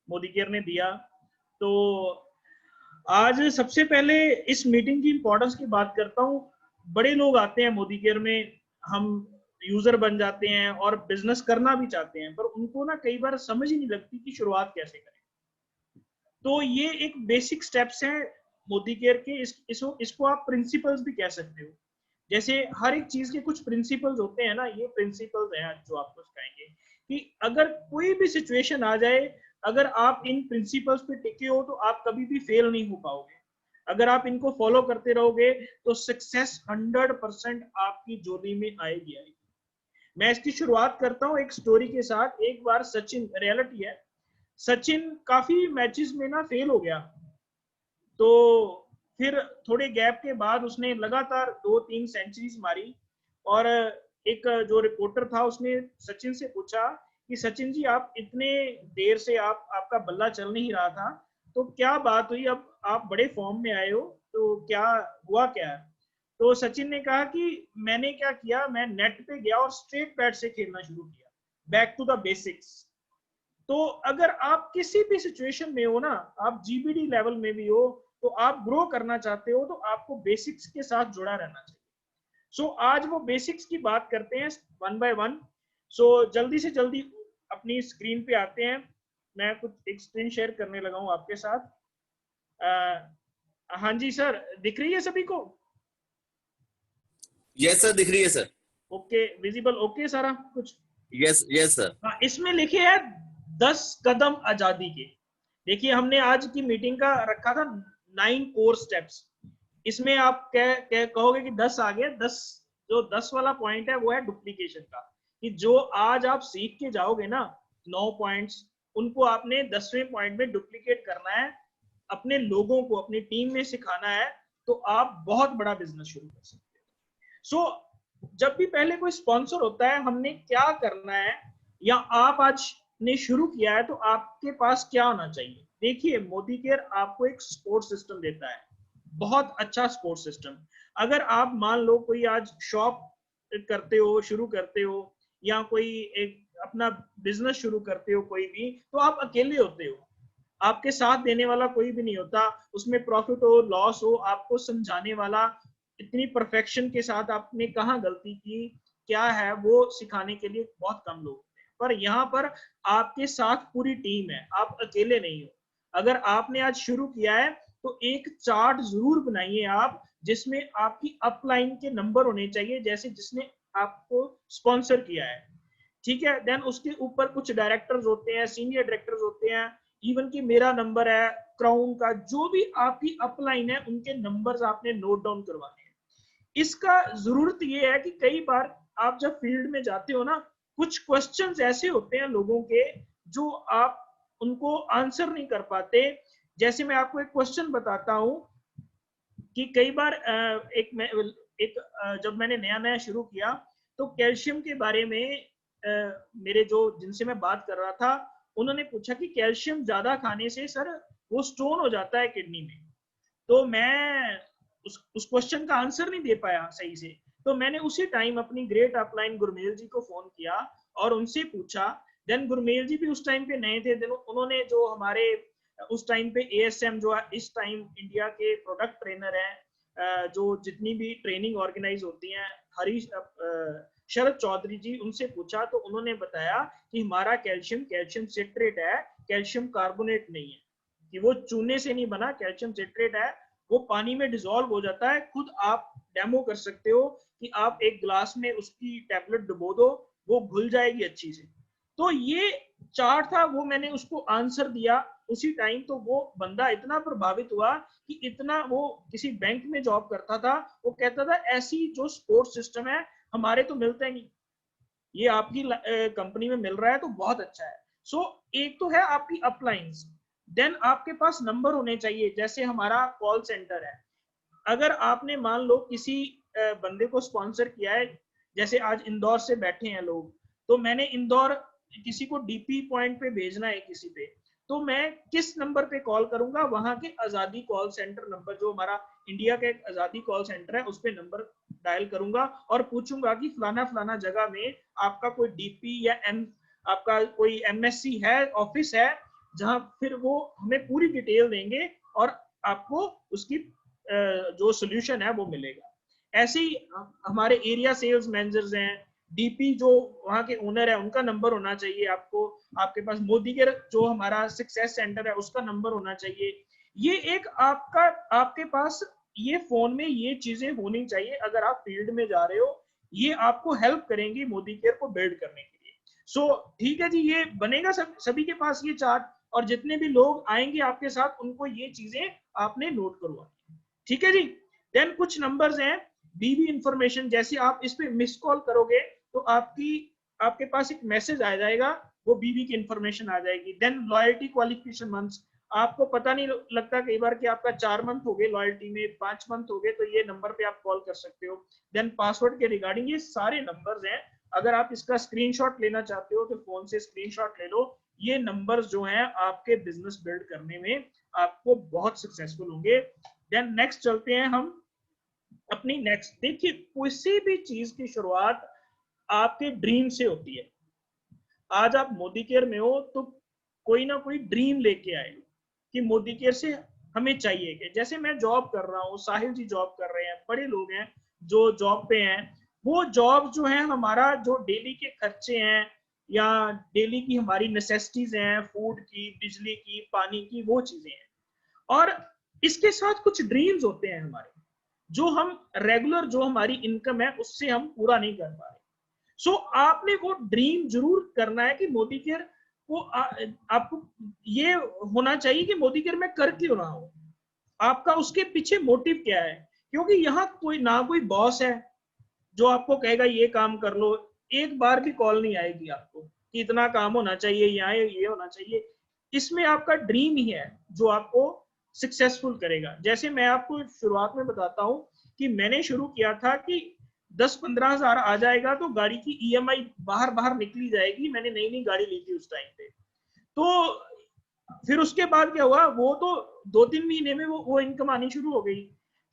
Modi care ने दिया। तो आज सबसे पहले इस मीटिंग की इंपॉर्टेंस की बात करता हूँ। बड़े लोग आते हैं मोदी केयर में, हम यूजर बन जाते हैं और बिजनेस करना भी चाहते हैं, पर उनको ना कई बार समझ ही नहीं लगती कि शुरुआत कैसे करें। तो ये एक बेसिक स्टेप्स हैं मोदी केयर के। इसको आप प्रिंसिपल्स भी कह सकते हो। जैसे हर एक चीज के कुछ प्रिंसिपल्स होते हैं ना, ये प्रिंसिपल्स हैं जो आपको सिखाएंगे कि अगर कोई भी सिचुएशन आ जाए, अगर आप इन प्रिंसिपल्स पे टिके हो तो आप कभी भी फेल नहीं हो पाओगे। अगर आप इनको फॉलो करते रहोगे तो सक्सेस 100% आपकी जोली में आएगी आएगी। मैं इसकी शुरुआत करता हूँ एक स्टोरी के साथ। एक बार सचिन, रियलिटी है, सचिन काफी मैचेस में ना फेल हो गया। तो फिर थोड़े गैप के बाद उसने लगातार 2-3 सेंचुरीज मारी। और एक जो रिपोर्टर था उसने सचिन से पूछा कि सचिन जी, आप इतने देर से आपका बल्ला चल नहीं रहा था, तो क्या बात हुई, अब आप बड़े फॉर्म में आए हो, तो क्या हुआ क्या है? तो सचिन ने कहा कि मैंने क्या किया, मैं नेट पे गया और स्ट्रेट बैट से खेलना शुरू किया, बैक टू द बेसिक्स। तो अगर आप किसी भी सिचुएशन में हो ना, आप जीबीडी लेवल में भी हो, तो आप ग्रो करना चाहते हो तो आपको बेसिक्स के साथ जुड़ा रहना चाहिए। सो आज वो बेसिक्स की बात करते हैं वन बाय वन। सो जल्दी से जल्दी अपनी स्क्रीन पे आते हैं। मैं कुछ एक स्क्रीन शेयर करने लगा हूं आपके साथ। हाँ जी सर, दिख रही है सभी को? यस सर, दिख रही है सर। ओके, विजिबल ओके सारा कुछ? Yes yes sir. हाँ, इसमें लिखे है 10 कदम आजादी के। देखिए, हमने आज की मीटिंग का रखा था 9 कोर स्टेप्स। इसमें आप कहोगे कि 10 आ गए। 10, जो 10 वाला पॉइंट है वो है डुप्लीकेशन का, कि जो आज आप सीख के जाओगे ना 9 पॉइंट्स, उनको आपने 10वें पॉइंट में डुप्लीकेट करना है, अपने लोगों को अपनी टीम में सिखाना है, तो आप बहुत बड़ा बिजनेस शुरू कर सकते हो। सो जब भी पहले कोई स्पॉन्सर होता है, हमने क्या करना है, या आप आज ने शुरू किया है तो आपके पास क्या होना चाहिए? देखिए, मोदी केयर आपको एक सपोर्ट सिस्टम देता है, बहुत अच्छा सपोर्ट सिस्टम। अगर आप मान लो कोई आज शॉप करते हो, शुरू करते हो, या कोई एक अपना बिजनेस शुरू करते हो कोई भी, तो आप अकेले होते हो, आपके साथ देने वाला कोई भी नहीं होता। उसमें प्रॉफिट हो लॉस हो, आपको समझाने वाला, इतनी परफेक्शन के साथ आपने कहाँ गलती की, क्या है, वो सिखाने के लिए बहुत कम लोग होते हैं। पर यहाँ पर आपके साथ पूरी टीम है, आप अकेले नहीं हो। अगर आपने आज शुरू किया है तो एक चार्ट जरूर बनाइए आप, जिसमें आपकी अपलाइन के नंबर होने चाहिए, जैसे जिसने आपको स्पॉन्सर किया है। ठीक है, देन उसके ऊपर कुछ डायरेक्टर्स होते हैं, सीनियर डायरेक्टर्स होते हैं, इवन कि मेरा नंबर है, क्राउन का, जो भी आपकी अपलाइन है उनके नंबर्स आपने नोट डाउन करवाने हैं। इसका जरूरत ये है कि कई बार आप जब फील्ड में जाते हो ना, कुछ क्वेश्चंस ऐसे होते हैं लोगों के जो आप उनको आंसर नहीं कर पाते। जैसे मैं आपको एक क्वेश्चन बताता हूं कि कई बार जब मैंने नया नया शुरू किया, तो कैल्शियम के बारे में मेरे जो जिनसे मैं बात कर रहा था, उन्होंने पूछा कि कैल्शियम ज्यादा खाने से सर वो स्टोन हो जाता है किडनी में। तो मैं उस क्वेश्चन का आंसर नहीं दे पाया सही से। तो मैंने उसी टाइम अपनी ग्रेट अपलाइन गुरमेल जी को फोन किया और उनसे पूछा। देन गुरमेल जी भी उस टाइम पे नए थे, उन्होंने जो हमारे उस टाइम पे एएसएम जो है, इस टाइम इंडिया के प्रोडक्ट ट्रेनर हैं, जो जितनी भी ट्रेनिंग ऑर्गेनाइज होती हैं, हरीश शरद चौधरी जी, उनसे पूछा तो उन्होंने बताया कि हमारा कैल्शियम सिट्रेट है, कैल्शियम कार्बोनेट नहीं है, कि वो चूने से नहीं बना, कैल्शियम सिट्रेट है, वो पानी में डिसॉल्व हो जाता है। खुद आप डेमो कर सकते हो कि आप एक ग्लास में उसकी टैबलेट डुबो दो, वो घुल जाएगी अच्छी से। तो ये चार्ट था, वो मैंने उसको आंसर दिया उसी टाइम। तो वो बंदा इतना प्रभावित हुआ कि इतना, वो किसी बैंक में जॉब करता था, वो कहता था ऐसी जो सपोर्ट सिस्टम है हमारे तो मिलता ही नहीं, ये आपकी कंपनी में मिल रहा है तो बहुत अच्छा है। सो एक तो है आपकी अपलाइंस, देन आपके पास नंबर होने चाहिए। जैसे हमारा कॉल सेंटर है, अगर आपने मान लो किसी बंदे को स्पॉन्सर किया है, जैसे आज इंदौर से बैठे हैं लोग, तो मैंने इंदौर किसी को डीपी पॉइंट पे भेजना है किसी पे, तो मैं किस नंबर पे कॉल करूंगा? वहां के आजादी कॉल सेंटर नंबर, जो हमारा इंडिया का एक आजादी कॉल सेंटर है, उस पे नंबर डायल करूंगा और पूछूंगा कि फलाना फलाना जगह में आपका कोई डीपी या आपका कोई एमएससी है, ऑफिस है, जहां फिर वो हमें पूरी डिटेल देंगे और आपको उसकी जो सोल्यूशन है वो मिलेगा। ऐसे ही हमारे एरिया सेल्स मैनेजर्स हैं, डीपी जो वहाँ के ओनर है उनका नंबर होना चाहिए आपको, आपके पास मोदी के जो हमारा सक्सेस सेंटर है उसका नंबर होना चाहिए। ये एक आपका आपके पास ये फोन में ये चीजें होनी चाहिए अगर आप फील्ड में जा रहे हो, ये आपको हेल्प करेंगी मोदी केयर को बिल्ड करने के लिए। सो ठीक है जी, ये बनेगा सभी के पास ये चार्ट, और जितने भी लोग आएंगे आपके साथ उनको ये चीजें आपने नोट करवानी, ठीक है जी। देन कुछ नंबर्स हैं बीबी इंफॉर्मेशन, जैसे आप इस पे मिस कॉल करोगे तो आपके पास एक मैसेज आ जाएगा, वो बीबी की इंफॉर्मेशन आ जाएगी। देन लॉयल्टी क्वालिफिकेशन मंथ्स, आपको पता नहीं लगता कई बार कि आपका 4 मंथ हो गए लॉयल्टी में, 5 मंथ हो गए, तो ये नंबर पे आप कॉल कर सकते हो। देन पासवर्ड के रिगार्डिंग ये सारे नंबर्स हैं, अगर आप इसका स्क्रीनशॉट लेना चाहते हो तो फोन से स्क्रीनशॉट ले लो। ये नंबर्स जो हैं आपके बिजनेस बिल्ड करने में आपको बहुत सक्सेसफुल होंगे। देन नेक्स्ट चलते हैं हम अपनी नेक्स्ट। देखिए किसी भी चीज की शुरुआत आपके ड्रीम से होती है। आज आप मोदी केयर में हो तो कोई ना कोई ड्रीम लेके आए कि मोदी केयर से हमें चाहिए कि, जैसे मैं जॉब कर रहा हूँ, साहिल जी जॉब कर रहे हैं, बड़े लोग हैं जो जॉब पे हैं, वो जॉब जो है हमारा जो डेली के खर्चे हैं या डेली की हमारी नेसेसिटीज हैं, फूड की, बिजली की, पानी की, वो चीजें हैं। और इसके साथ कुछ ड्रीम्स होते हैं हमारे, जो हम रेगुलर जो हमारी इनकम है उससे हम पूरा नहीं कर पा रहे। सो आपने वो ड्रीम जरूर करना है कि मोदी केयर को आपको ये होना चाहिए कि मोदी केयर में कर क्यों रहा हूं, आपका उसके पीछे मोटिव क्या है। क्योंकि यहाँ कोई ना कोई बॉस है जो आपको कहेगा ये काम कर लो, एक बार भी कॉल नहीं आएगी आपको कि इतना काम होना चाहिए, यहाँ ये होना चाहिए। इसमें आपका ड्रीम ही है जो आपको सक्सेसफुल करेगा। जैसे मैं आपको शुरुआत में बताता हूँ कि मैंने शुरू किया था कि 10-15 हजार आ जाएगा तो गाड़ी की ईएमआई बाहर बाहर निकली जाएगी, मैंने नई नई गाड़ी ली थी उस टाइम पे। तो फिर उसके बाद क्या हुआ, वो तो 2-3 महीने में वो इनकम आनी शुरू हो गई,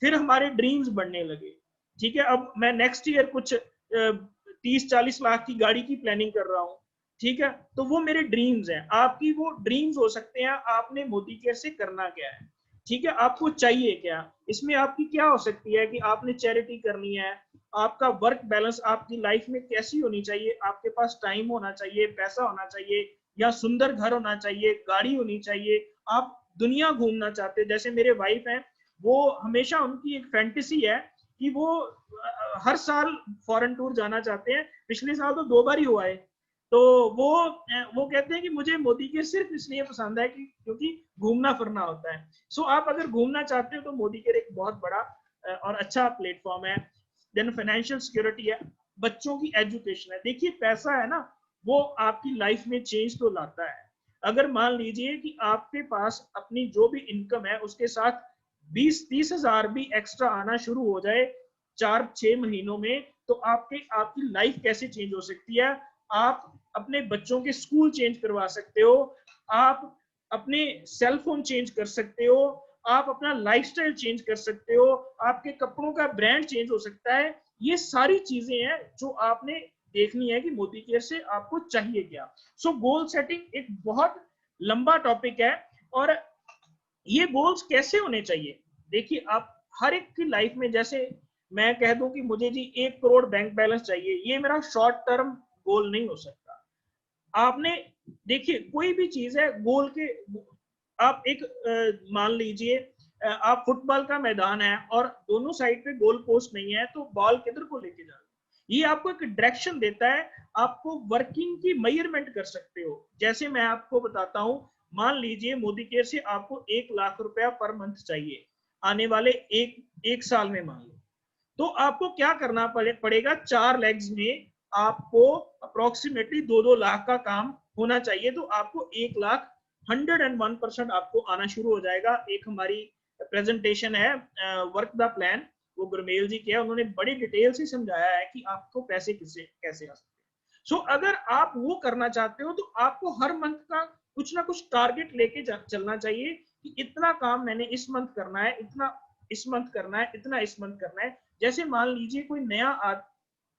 फिर हमारे ड्रीम्स बढ़ने लगे। ठीक है, अब मैं नेक्स्ट ईयर कुछ 30-40 लाख की गाड़ी की प्लानिंग कर रहा हूँ। ठीक है, तो वो मेरे ड्रीम्स हैं, आपकी वो ड्रीम्स हो सकते हैं। आपने मोदी केयर से करना क्या है, ठीक है, आपको चाहिए क्या, इसमें आपकी क्या हो सकती है कि आपने चैरिटी करनी है, आपका वर्क बैलेंस आपकी लाइफ में कैसी होनी चाहिए, आपके पास टाइम होना चाहिए, पैसा होना चाहिए, या सुंदर घर होना चाहिए, गाड़ी होनी चाहिए, आप दुनिया घूमना चाहते हैं। जैसे मेरे वाइफ हैं, वो हमेशा उनकी एक फैंटेसी है कि वो हर साल फॉरेन टूर जाना चाहते हैं, पिछले साल तो 2 बार ही हुआ है। तो वो कहते हैं कि मुझे मोदी के सिर्फ इसलिए पसंद है कि क्योंकि घूमना फिरना होता है। सो आप अगर घूमना चाहते हो तो मोदी केयर एक बहुत बड़ा और अच्छा प्लेटफॉर्म है। देन फाइनेंशियल सिक्योरिटी है, बच्चों की एजुकेशन है। देखिए पैसा है ना, वो आपकी लाइफ में चेंज तो लाता है। अगर मान लीजिए कि आपके पास अपनी जो भी इनकम है उसके साथ 20-30 हजार भी एक्स्ट्रा आना शुरू हो जाए 4-6 महीनों में, तो आपकी लाइफ कैसे चेंज हो सकती है। आप अपने बच्चों के स्कूल चेंज करवा सकते हो, आप अपने सेल फोन चेंज कर सकते हो, आप अपना लाइफस्टाइल चेंज कर सकते हो, आपके कपड़ों का ब्रांड चेंज हो सकता है। ये सारी चीजें हैं जो आपने देखनी है कि मोदी केयर से आपको चाहिए क्या। सो गोल सेटिंग एक बहुत लंबा टॉपिक है, और ये गोल्स कैसे होने चाहिए। देखिए आप हर एक की लाइफ में, जैसे मैं कह दूं कि मुझे जी 1 करोड़ बैंक बैलेंस चाहिए, ये मेरा शॉर्ट टर्म गोल नहीं हो सकता। आपने देखिए कोई भी चीज है गोल के, आप एक मान लीजिए आप फुटबॉल का मैदान है और दोनों साइड पे गोल पोस्ट नहीं है, तो बॉल किधर को लेके जा, ये आपको एक डायरेक्शन देता है, आपको वर्किंग की मेजरमेंट कर सकते हो। जैसे मैं आपको बताता हूं, मान लीजिए मोदी केयर से आपको 1 लाख रुपया पर मंथ चाहिए आने वाले एक साल में, मान लो, तो आपको क्या करना पड़ेगा, 4 लेग्स में आपको अप्रोक्सीमेटली 2-2 लाख का काम होना चाहिए, तो आपको 1 लाख 101% आपको आना शुरू हो जाएगा। एक हमारी प्रेजेंटेशन है वर्क द प्लान, वो गुरमेल जी के है, उन्होंने बड़ी डिटेल से समझाया है कि आपको पैसे किसे कैसे आ सकते हैं। सो अगर आप वो करना चाहते हो तो आपको हर मंथ का कुछ ना कुछ टारगेट लेके चलना चाहिए कि इतना काम मैंने इस मंथ करना है, इतना इस मंथ करना है, इतना इस मंथ करना है। जैसे मान लीजिए कोई नया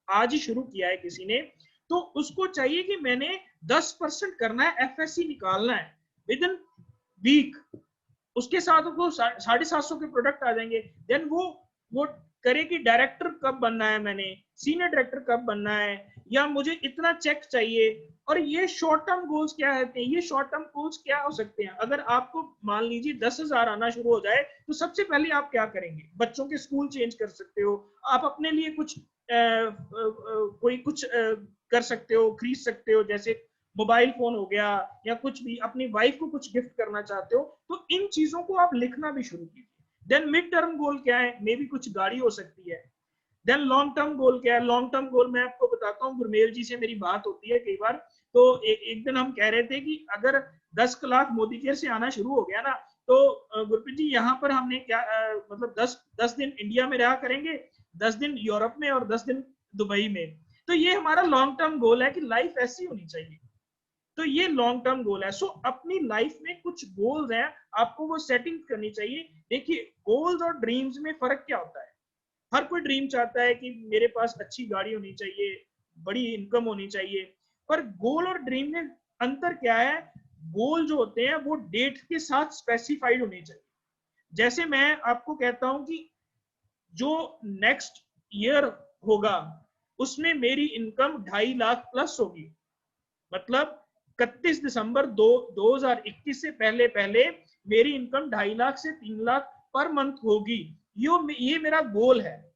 आज ही शुरू किया है किसी ने, तो उसको चाहिए कि मैंने 10% करना है, एफएससी निकालना है। विद इन वीक उसके साथ वो 750 के प्रोडक्ट आ जाएंगे। देन वो करे कि डायरेक्टर कब बनना है, मैंने सीनियर डायरेक्टर कब बनना है, या मुझे इतना चेक चाहिए। और ये शॉर्ट टर्म गोल्स क्या होते हैं, ये शॉर्ट टर्म गोल्स क्या हो सकते हैं? अगर आपको मान लीजिए 10,000 आना शुरू हो जाए तो सबसे पहले आप क्या करेंगे? बच्चों के स्कूल चेंज कर सकते हो, आप अपने लिए कुछ कोई कुछ कर सकते हो, खरीद सकते हो, जैसे मोबाइल फोन हो गया, या कुछ भी अपनी वाइफ को कुछ गिफ्ट करना चाहते हो, तो इन चीजों को आप लिखना भी शुरू कीजिए। देन मिड टर्म गोल क्या है? मे भी कुछ गाड़ी हो सकती है। देन लॉन्ग टर्म गोल क्या है? लॉन्ग टर्म गोल मैं आपको बताता हूँ, गुरमेल जी से मेरी बात होती है कई बार, तो एक दिन हम कह रहे थे कि अगर 10 लाख मोदी केयर से आना शुरू हो गया ना, तो गुरप्रीत जी यहाँ पर हमने क्या मतलब 10 दिन इंडिया में रहा करेंगे, 10 दिन यूरोप में और 10 दिन दुबई में। तो ये हमारा लॉन्ग टर्म गोल है कि लाइफ ऐसी होनी चाहिए। तो ये लॉन्ग टर्म गोल है। सो अपनी लाइफ में कुछ गोल्स हैं, आपको वो सेटिंग करनी चाहिए। देखिए, गोल्स और ड्रीम्स में फर्क क्या होता है? हर कोई ड्रीम चाहता है कि मेरे पास अच्छी गाड़ी होनी चाहिए, बड़ी इनकम होनी चाहिए, पर गोल और ड्रीम में अंतर क्या है? गोल जो होते हैं वो डेट के साथ स्पेसिफाइड होने चाहिए। जैसे मैं आपको कहता हूं कि जो नेक्स्ट ईयर होगा उसमें मेरी इनकम 2.5 लाख प्लस होगी, मतलब 31 दिसंबर 2021 से पहले पहले मेरी इनकम 2.5 लाख से 3 लाख पर मंथ होगी। ये मेरा गोल है,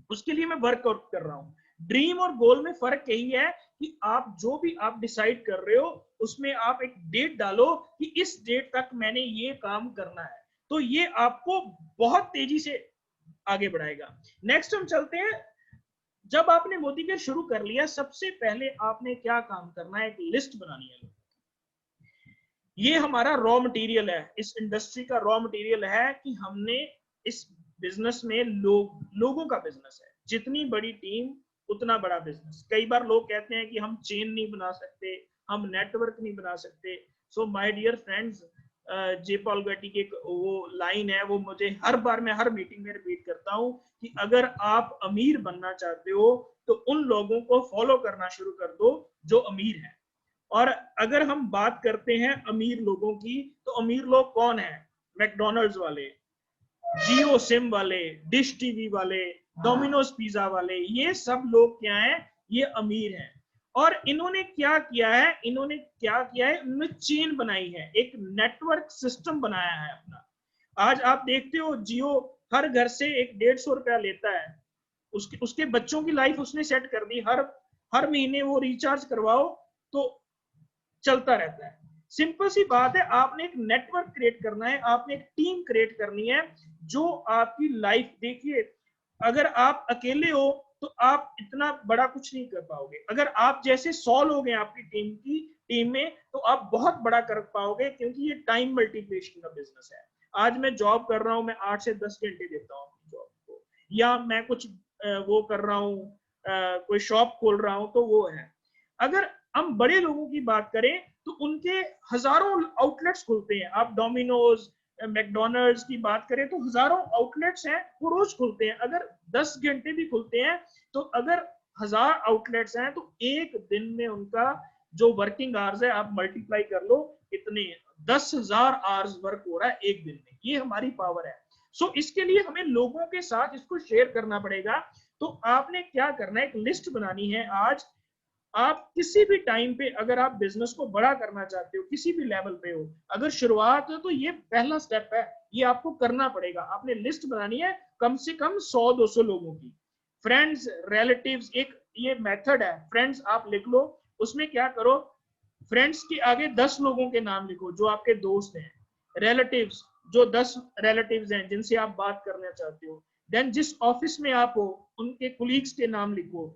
उसके लिए मैं वर्कआउट कर रहा हूं। ड्रीम और गोल में फर्क यही है कि आप जो भी आप डिसाइड कर रहे हो उसमें आप एक डेट डालो कि इस डेट तक मैंने ये काम करना है, तो ये आपको बहुत तेजी से आगे बढ़ाएगा। नेक्स्ट हम चलते हैं, जब आपने मोदी केयर शुरू कर लिया, सबसे पहले आपने क्या काम करना है? एक लिस्ट बनानी है। ये हमारा रॉ मटेरियल है, इस इंडस्ट्री का रॉ मटेरियल है कि हमने इस बिजनेस में लोगों का बिजनेस है, जितनी बड़ी टीम उतना बड़ा बिजनेस। कई बार लोग कहते हैं कि हम चेन नहीं बना सकते, हम नेटवर्क नहीं बना सकते। So my dear friends, J Paul Getty की वो लाइन है, वो मुझे हर बार मैं हर मीटिंग में रिपीट करता हूँ कि अगर आप अमीर बनना चाहते हो तो उन लोगों को फॉलो करना शुरू कर दो जो अमीर है। और अगर हम बात करते हैं अमीर लोगों की, तो अमीर लोग कौन है? मैकडोनल्ड्स वाले, जियो सिम वाले, डिश टीवी वाले, डोमिनोज पिज्जा वाले, ये सब लोग क्या हैं? ये अमीर हैं। और इन्होंने क्या किया है? इन्होंने चेन बनाई है, एक नेटवर्क सिस्टम बनाया है अपना। आज आप देखते हो जियो हर घर से 150 रुपया लेता है, उसके बच्चों की लाइफ उसने सेट कर दी। हर महीने वो रिचार्ज करवाओ तो चलता रहता है। सिंपल सी बात है, आपने एक नेटवर्क क्रिएट करना है, आपने एक टीम क्रिएट करनी है जो आपकी लाइफ, देखिए अगर आप अकेले हो तो आप इतना बड़ा कुछ नहीं कर पाओगे। अगर आप जैसे 100 लोग हैं आपकी टीम में, तो आप बहुत बड़ा कर पाओगे, क्योंकि ये टाइम मल्टीप्लिकेशन का बिजनेस है। आज मैं जॉब कर रहा हूं, मैं 8 से 10 घंटे देता हूँ अपनी जॉब को, या मैं कुछ वो कर रहा हूँ, कोई शॉप खोल रहा हूँ, तो वो है। अगर हम बड़े लोगों की बात करें तो उनके हजारों आउटलेट्स खुलते हैं। आप डोमिनोज, मैकडोनल्ड्स की बात करें तो हजारों आउटलेट्स हैं, वो रोज खुलते हैं। अगर 10 घंटे भी खुलते हैं, तो अगर 1000 आउटलेट्स हैं तो एक दिन में उनका जो वर्किंग आवर्स है आप मल्टीप्लाई कर लो, कितने 10,000 आवर्स वर्क हो रहा है एक दिन में। ये हमारी पावर है। सो इसके लिए हमें लोगों के साथ इसको शेयर करना पड़ेगा। तो आपने क्या करना है? एक लिस्ट बनानी है। आज आप किसी भी टाइम पे अगर आप बिजनेस को बड़ा करना चाहते हो, किसी भी लेवल पे हो, अगर शुरुआत है तो ये पहला स्टेप है, ये आपको करना पड़ेगा। आपने लिस्ट बनानी है कम से कम 100-200 लोगों की, फ्रेंड्स, रिलेटिव्स। एक ये मेथड है, फ्रेंड्स आप लिख लो, उसमें क्या करो, फ्रेंड्स के आगे 10 लोगों के नाम लिखो जो आपके दोस्त हैं, रिलेटिव्स जो 10 रिलेटिव्स हैं जिनसे आप बात करना चाहते हो। देन जिस ऑफिस में आप हो उनके कुलीग्स के नाम लिखो।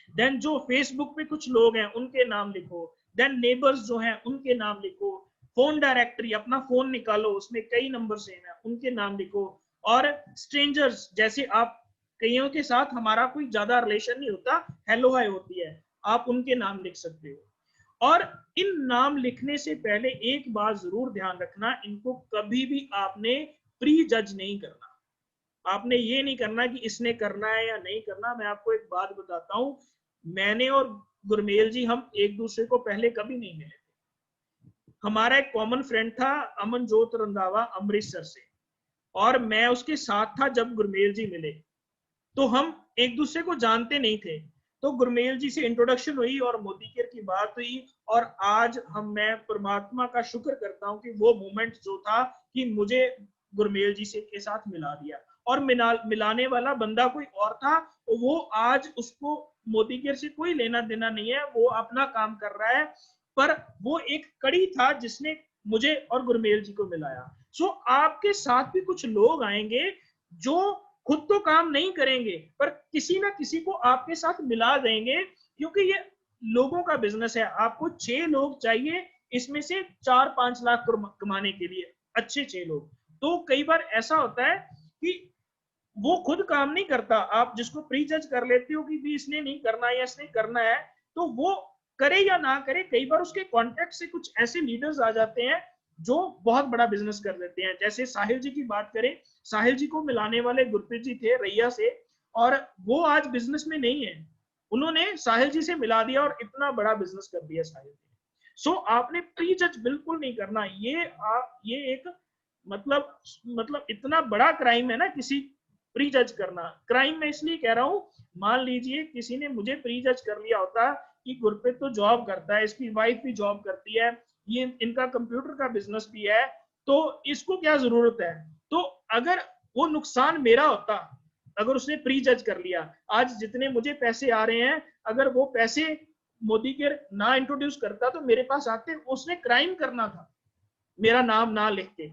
देन जो फेसबुक पे कुछ लोग हैं उनके नाम लिखो। देन नेबर्स जो हैं उनके नाम लिखो। फोन डायरेक्टरी, अपना फोन निकालो, उसमें कई नंबर सेम है, उनके नाम लिखो। और स्ट्रेंजर्स, जैसे आप कईयों के साथ हमारा कोई ज्यादा रिलेशन नहीं होता, हेलो हाय होती है, आप उनके नाम लिख सकते हो। और इन नाम लिखने से पहले एक बात जरूर ध्यान रखना, इनको कभी भी आपने प्री जज नहीं करना। आपने ये नहीं करना कि इसने करना है या नहीं करना। मैं आपको एक बात बताता हूं, मैंने और गुरमेल जी हम एक दूसरे को पहले कभी नहीं मिले थे। हमारा एक कॉमन फ्रेंड था अमनजोत रंधावा अमृतसर से, और मैं उसके साथ था जब गुरमेल जी मिले। तो हम एक दूसरे को जानते नहीं थे, तो गुरमेल जी से इंट्रोडक्शन हुई और मोदी केयर की बात हुई, और आज मैं परमात्मा का शुक्र करता हूं कि वो मोमेंट जो था कि मुझे गुरमेल जी से के साथ मिला दिया, और मिलाने वाला बंदा कोई और था। वो आज उसको मोदी केयर से कोई लेना देना नहीं है, वो अपना काम कर रहा है, पर वो एक कड़ी था जिसने मुझे और गुरमेल जी को मिलाया। सो आपके साथ भी कुछ लोग आएंगे जो खुद तो काम नहीं करेंगे, पर किसी ना किसी को आपके साथ मिला देंगे, क्योंकि ये लोगों का बिजनेस है। आपको 6 लोग चाहिए, इसमें से 4-5 लाख कमाने के लिए, अच्छे 6 लोग। तो कई बार ऐसा होता है कि वो खुद काम नहीं करता, आप जिसको प्री जज कर लेते हो कि भी इसने नहीं करना या इसने करना है, तो वो करे या ना करे, कई बार उसके कॉन्टेक्ट से कुछ ऐसे लीडर्स आ जाते हैं जो बहुत बड़ा बिजनेस कर देते हैं। जैसे साहिल जी की बात करें, साहिल जी को मिलाने वाले गुरप्रीत जी थे रैया से, और वो आज बिजनेस में नहीं है, उन्होंने साहिल जी से मिला दिया और इतना बड़ा बिजनेस कर दिया साहिल जी। सो आपने प्री जज बिल्कुल नहीं करना, ये एक मतलब इतना बड़ा क्राइम है ना किसी प्री जज करना। क्राइम मैं इसलिए कह रहा हूं, मान लीजिए किसी ने मुझे प्री जज कर लिया होता कि गुरप्रीत तो जॉब करता है, इसकी वाइफ भी जॉब करती है, ये इनका कंप्यूटर का बिजनेस भी है, तो इसको क्या जरूरत है। तो अगर वो नुकसान मेरा होता, अगर उसने प्री जज कर लिया, आज जितने मुझे पैसे आ रहे हैं, अगर वो पैसे मोदी के ना इंट्रोड्यूस करता तो मेरे पास आते, उसने क्राइम करना था मेरा नाम ना लिख के।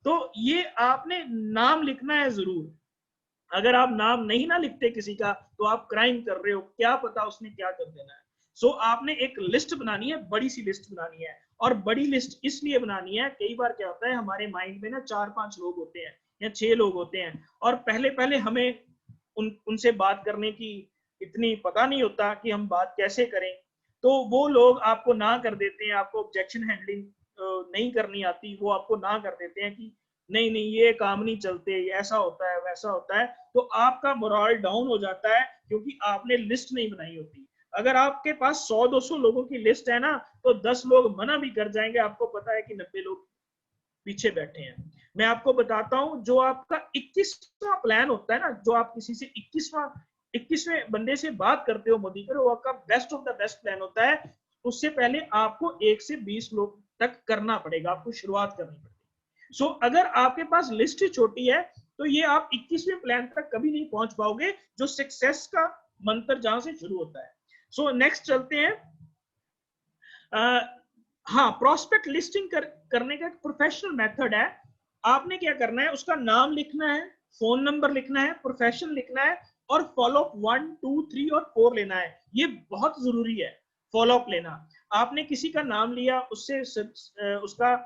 तो ये आपने नाम लिखना है जरूर, अगर आप नाम नहीं ना लिखते किसी का तो आप क्राइम कर रहे हो, क्या पता उसने क्या कर देना है। सो आपने एक लिस्ट बनानी है, बड़ी सी लिस्ट बनानी है, और बड़ी लिस्ट इसलिए बनानी है, कई बार क्या होता है हमारे माइंड में ना 4-5 लोग होते हैं या 6 लोग होते हैं, और पहले पहले हमें उनसे बात करने की इतनी पता नहीं होता कि हम बात कैसे करें, तो वो लोग आपको ना कर देते हैं, आपको ऑब्जेक्शन हैंडलिंग नहीं करनी आती, वो आपको ना कर देते हैं कि नहीं नहीं ये काम नहीं चलते, ऐसा होता है वैसा होता है, तो आपका मोरल डाउन हो जाता है क्योंकि आपने लिस्ट नहीं बनाई होती। अगर आपके पास 100-200 लोगों की लिस्ट है ना, तो 10 लोग मना भी कर जाएंगे, आपको पता है कि 90 लोग पीछे बैठे हैं। मैं आपको बताता हूं, जो आपका 21वां प्लान होता है ना, जो आप किसी से 21वें बंदे से बात करते हो मोदी पर, वो आपका best of the best plan होता है। उससे पहले आपको 1 से 20 लोग तक करना पड़ेगा, आपको शुरुआत करनी पड़ेगी। सो अगर आपके पास लिस्ट छोटी है तो ये आप 21वें प्लान तक कभी नहीं पहुंच पाओगे, जो सक्सेस का मंत्र जहां से शुरू होता है। सो नेक्स्ट चलते हैं। हाँ, प्रोस्पेक्ट लिस्टिंग करने का एक प्रोफेशनल मेथड है। आपने क्या करना है, उसका नाम लिखना है, फोन नंबर लिखना है, प्रोफेशन लिखना है, और फॉलो अप 1, 2, 3 और 4 लेना है। ये बहुत जरूरी है फॉलो अप लेना। आपने किसी का नाम लिया, उससे उसका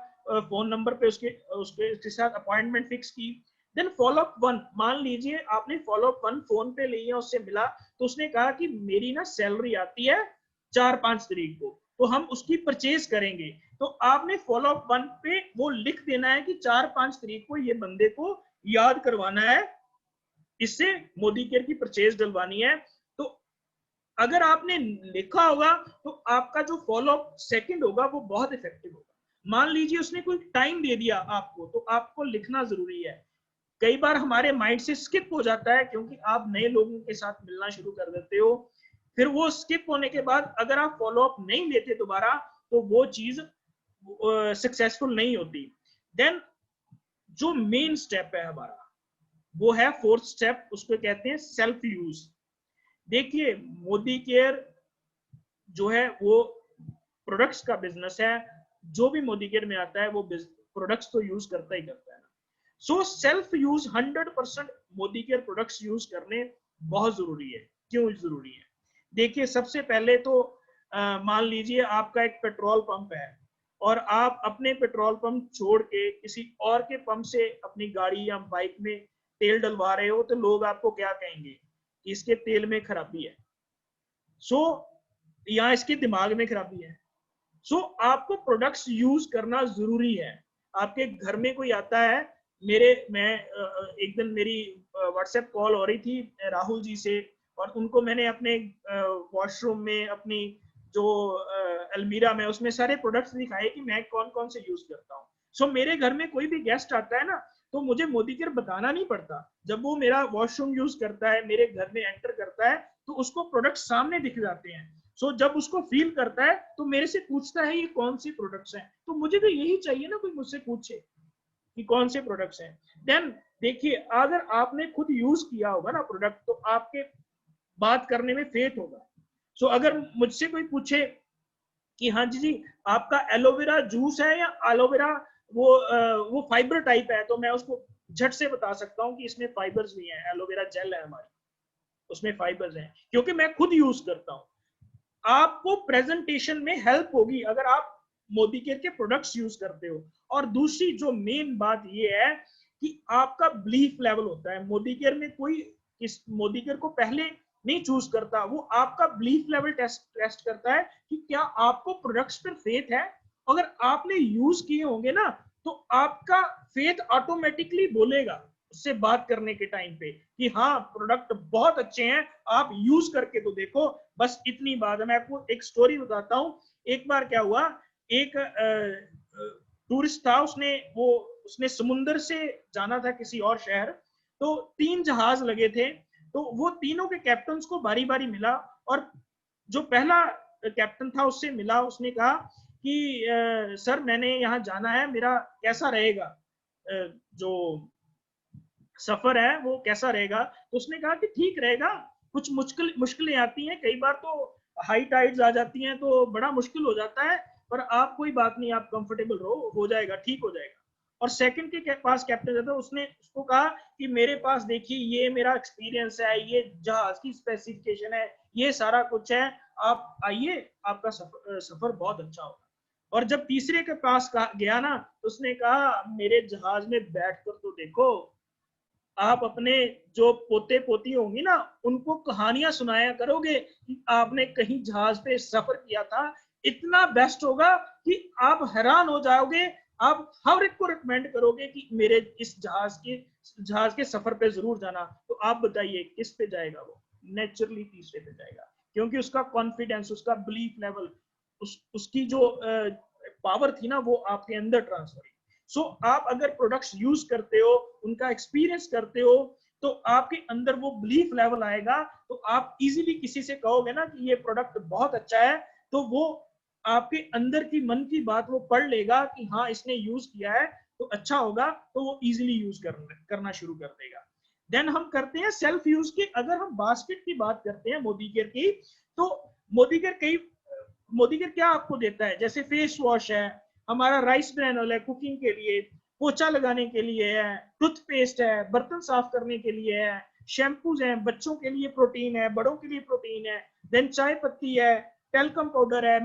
फोन नंबर पे उसके उसके साथ अपॉइंटमेंट फिक्स की, देन फॉलो अप 1। मान लीजिए आपने फॉलो अप 1 फोन पे लिया, उससे मिला, तो उसने कहा कि मेरी ना सैलरी आती है 4-5 तारीख को, तो हम उसकी परचेज करेंगे। तो आपने फॉलो अप 1 पे वो लिख देना है कि 4-5 तारीख को ये बंदे को याद करवाना है, इससे मोदी केयर की परचेज डलवानी है। तो अगर आपने लिखा होगा तो आपका जो फॉलो अप सेकंड होगा वो बहुत इफेक्टिव होगा। मान लीजिए उसने कोई टाइम दे दिया आपको, तो आपको लिखना जरूरी है। कई बार हमारे माइंड से स्किप हो जाता है क्योंकि आप नए लोगों के साथ मिलना शुरू कर देते हो, फिर वो स्किप होने के बाद अगर आप फॉलो अप नहीं लेते दोबारा, तो वो चीज सक्सेसफुल नहीं होती। देन जो मेन स्टेप है हमारा, वो है 4th स्टेप, उसको कहते हैं सेल्फ यूज। देखिए, मोदी केयर जो है वो प्रोडक्ट्स का बिजनेस है, जो भी मोदी केयर में आता है वो प्रोडक्ट्स तो यूज करता ही करता है। So self use 100% Modi care products use करने बहुत जरूरी है। क्यों जरूरी है? देखिए, सबसे पहले तो मान लीजिए आपका एक पेट्रोल पंप है और आप अपने पेट्रोल पंप छोड़ के किसी और के पंप से अपनी गाड़ी या बाइक में तेल डलवा रहे हो, तो लोग आपको क्या कहेंगे कि इसके तेल में खराबी है, सो या इसके दिमाग में खराबी है। सो आपको प्रोडक्ट्स यूज करना जरूरी है। आपके घर में कोई आता है, मैं एक दिन मेरी व्हाट्सएप कॉल हो रही थी राहुल जी से, और उनको मैंने अपने वॉशरूम में अपनी जो अलमीरा में, उसमें सारे प्रोडक्ट्स दिखाए कि मैं कौन कौन से यूज करता हूँ। सो मेरे घर में कोई भी गेस्ट आता है ना, तो मुझे मोदी केयर बताना नहीं पड़ता। जब वो मेरा वॉशरूम यूज करता है, मेरे घर में एंटर करता है, तो उसको प्रोडक्ट सामने दिख जाते हैं। सो जब उसको फील करता है तो मेरे से पूछता है ये कौन सी प्रोडक्ट्स हैं। तो मुझे तो यही चाहिए ना, कोई मुझसे पूछे कि कौन से प्रोडक्ट्स हैं। देन देखिए, अगर आपने खुद यूज किया होगा ना प्रोडक्ट, तो आपके बात करने में फेथ होगा। सो अगर मुझसे कोई पूछे कि हाँ जी आपका एलोवेरा जूस है या एलोवेरा वो फाइबर टाइप है, तो मैं उसको झट से बता सकता हूँ कि इसमें फाइबर्स भी हैं, एलोवेरा जेल है हमारी, उसमें फाइबर्स हैं, क्योंकि मैं खुद यूज करता हूँ। आपको प्रेजेंटेशन में हेल्प होगी अगर आप मोदी केयर के प्रोडक्ट्स यूज करते हो। और दूसरी जो मेन बात ये है कि आपका बिलीफ लेवल होता है। मोदी केयर में कोई इस मोदी केयर को पहले नहीं चूज करता, वो आपका बिलीफ लेवल टेस्ट करता है कि क्या आपको प्रोडक्ट्स पर फेथ है। अगर आपने यूज किए होंगे ना, तो आपका फेथ ऑटोमेटिकली बोलेगा उससे बात करने के टाइम पे कि हाँ प्रोडक्ट बहुत अच्छे हैं, आप यूज करके तो देखो। बस इतनी बात है। मैं आपको एक स्टोरी बताता हूँ। एक बार क्या हुआ, एक टूरिस्ट था, उसने समुंदर से जाना था किसी और शहर। तो 3 जहाज लगे थे, तो वो तीनों के कैप्टन को बारी बारी मिला, और जो पहला कैप्टन था उससे मिला। उसने कहा कि सर मैंने यहाँ जाना है, मेरा कैसा रहेगा, जो सफर है वो कैसा रहेगा। तो उसने कहा कि ठीक रहेगा, कुछ मुश्किलें आती हैं, कई बार तो हाई टाइड्स आ जाती हैं तो बड़ा मुश्किल हो जाता है, पर आप कोई बात नहीं, आप कंफर्टेबल रहो, हो जाएगा, ठीक हो जाएगा। और सेकंड के पास कैप्टन था, उसने उसको कहा कि मेरे पास देखिए ये मेरा एक्सपीरियंस है, ये जहाज की स्पेसिफिकेशन है, ये सारा कुछ है, आप आइए, आपका सफर बहुत अच्छा होगा। और जब तीसरे के पास गया ना, तो उसने कहा मेरे जहाज में बैठकर तो देखो, आप अपने जो पोते पोती होंगी ना, उनको कहानियां सुनाया करोगे कि आपने कहीं जहाज पे सफर किया था, इतना बेस्ट होगा कि आप हैरान हो जाओगे। आप हर एक को रिकमेंड करोगे कि मेरे इस जहाज के सफर पे जरूर जाना। तो आप बताइए किस पे जाएगा वो? नेचुरली तीसरे पे जाएगा, क्योंकि उसका कॉन्फिडेंस, उसका बिलीफ लेवल, उसकी जो पावर थी ना, वो आपके अंदर ट्रांसफर हुई। सो आप अगर प्रोडक्ट्स यूज करते हो, उनका एक्सपीरियंस करते हो, तो आपके अंदर वो बिलीफ लेवल आएगा। तो आप इजीली किसी से कहोगे ना कि ये प्रोडक्ट बहुत अच्छा है, तो वो आपके अंदर की मन की बात वो पढ़ लेगा कि हाँ इसने यूज किया है तो अच्छा होगा, तो वो इजीली यूज करना शुरू कर देगा। देन हम करते हैं सेल्फ यूज की। अगर हम बास्केट की बात करते हैं मोदी केयर की, तो मोदी केयर क्या आपको देता है, जैसे फेस वॉश है, हमारा राइस ब्रैनल है कुकिंग के लिए, पोछा लगाने के लिए है, टूथपेस्ट है, बर्तन साफ करने के लिए है, शैम्पूज हैं, बच्चों के लिए प्रोटीन है, बड़ों के लिए प्रोटीन है, देन चाय पत्ती है, टेलकम पाउडर है,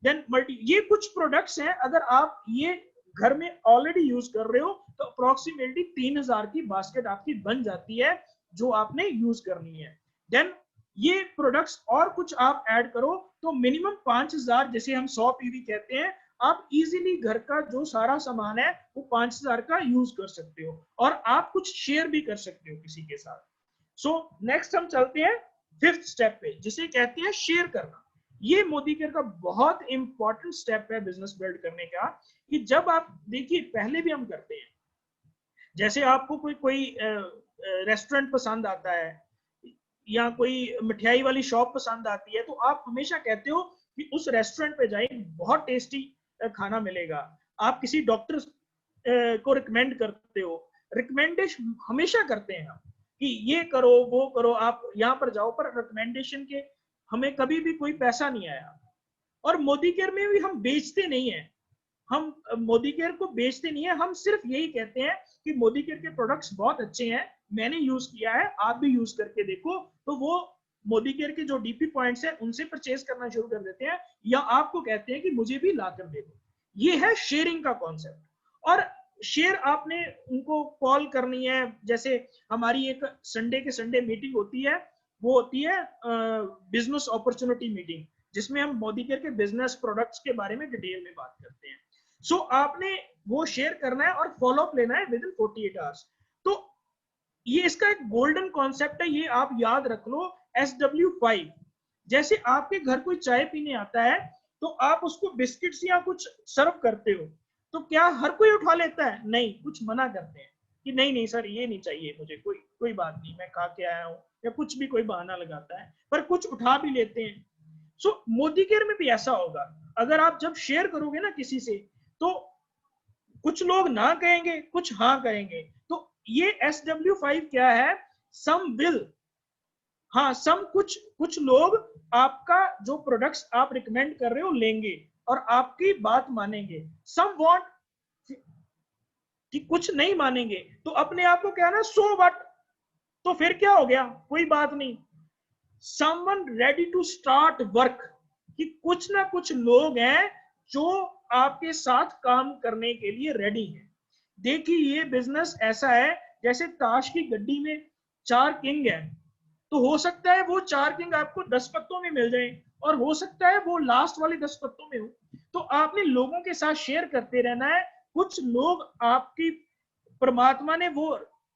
देन ये कुछ प्रोडक्ट्स हैं। अगर आप ये घर में ऑलरेडी यूज कर रहे हो, तो अप्रोक्सीमेटली 3000 की बास्केट आपकी बन जाती है जो आपने यूज करनी है। देन ये प्रोडक्ट्स और कुछ आप ऐड करो तो मिनिमम 5000, जैसे हम 100 पीवी कहते हैं, आप इजीली घर का जो सारा सामान है वो 5000 का यूज कर सकते हो, और आप कुछ शेयर भी कर सकते हो किसी के साथ। सो नेक्स्ट हम चलते हैं 5th स्टेप पे, जिसे कहते हैं शेयर करना। ये मोदी केयर का बहुत इंपॉर्टेंट स्टेप है बिजनेस बिल्ड करने का, कि जब आप देखिए, पहले भी हम करते हैं, जैसे आपको कोई कोई रेस्टोरेंट पसंद आता है या कोई मिठाई वाली शॉप पसंद आती है, तो आप हमेशा कहते हो कि उस रेस्टोरेंट पे जाइए, बहुत टेस्टी खाना मिलेगा। आप किसी डॉक्टर को रिकमेंड करते हो, रिकमेंडेशन हमेशा करते हैं हम कि ये करो वो करो, आप यहाँ पर जाओ, पर रिकमेंडेशन के हमें कभी भी कोई पैसा नहीं आया। और मोदी केयर में भी हम बेचते नहीं है, हम मोदी केयर को बेचते नहीं है, हम सिर्फ यही कहते हैं कि मोदी केयर के प्रोडक्ट्स बहुत अच्छे हैं, मैंने यूज किया है, आप भी यूज करके देखो। तो वो मोदी केयर के जो डीपी पॉइंट्स हैं उनसे परचेज करना शुरू कर देते हैं, या आपको कहते हैं कि मुझे भी ला कर दे दो। ये है शेयरिंग का कॉन्सेप्ट। और शेयर आपने उनको कॉल करनी है, जैसे हमारी एक संडे के संडे मीटिंग होती है, वो होती है बिजनेस अपॉर्चुनिटी मीटिंग, जिसमें हम मोदी केयर के बिजनेस प्रोडक्ट्स के बारे में डिटेल में बात करते हैं। सो आपने वो शेयर करना है और फॉलो अप लेना है विद इन 48 आवर्स। तो ये इसका एक गोल्डन कॉन्सेप्ट है, ये आप याद रख लो, SW5। जैसे आपके घर कोई चाय पीने आता है तो आप उसको बिस्किट्स या कुछ सर्व करते हो, तो क्या हर कोई उठा लेता है? नहीं, कुछ मना करते हैं कि नहीं नहीं सर ये नहीं चाहिए मुझे, कोई कोई बात नहीं, मैं खा के आया हूँ, या कुछ भी कोई बहाना लगाता है, पर कुछ उठा भी लेते हैं। सो मोदी केयर में भी ऐसा होगा, अगर आप जब शेयर करोगे ना किसी से, तो कुछ लोग ना कहेंगे, कुछ हाँ कहेंगे। तो ये SW5 क्या है? सम विल, हाँ सम, कुछ कुछ लोग आपका जो प्रोडक्ट्स आप रिकमेंड कर रहे हो लेंगे और आपकी बात मानेंगे। सम वांट, कि कुछ नहीं मानेंगे, तो अपने आप को क्या ना, सो व्हाट, तो फिर क्या हो गया, कोई बात नहीं। Someone ready to start work, कि कुछ ना कुछ लोग हैं जो आपके साथ काम करने के लिए रेडी हैं। देखिए ये बिजनेस ऐसा है जैसे ताश की गड्डी में 4 किंग हैं, तो हो सकता है वो 4 किंग आपको 10 पत्तों में मिल जाए, और हो सकता है वो लास्ट वाले 10 पत्तों में हो। तो आपने लोगों के साथ शेयर करते रहना है। कुछ लोग आपकी, परमात्मा ने वो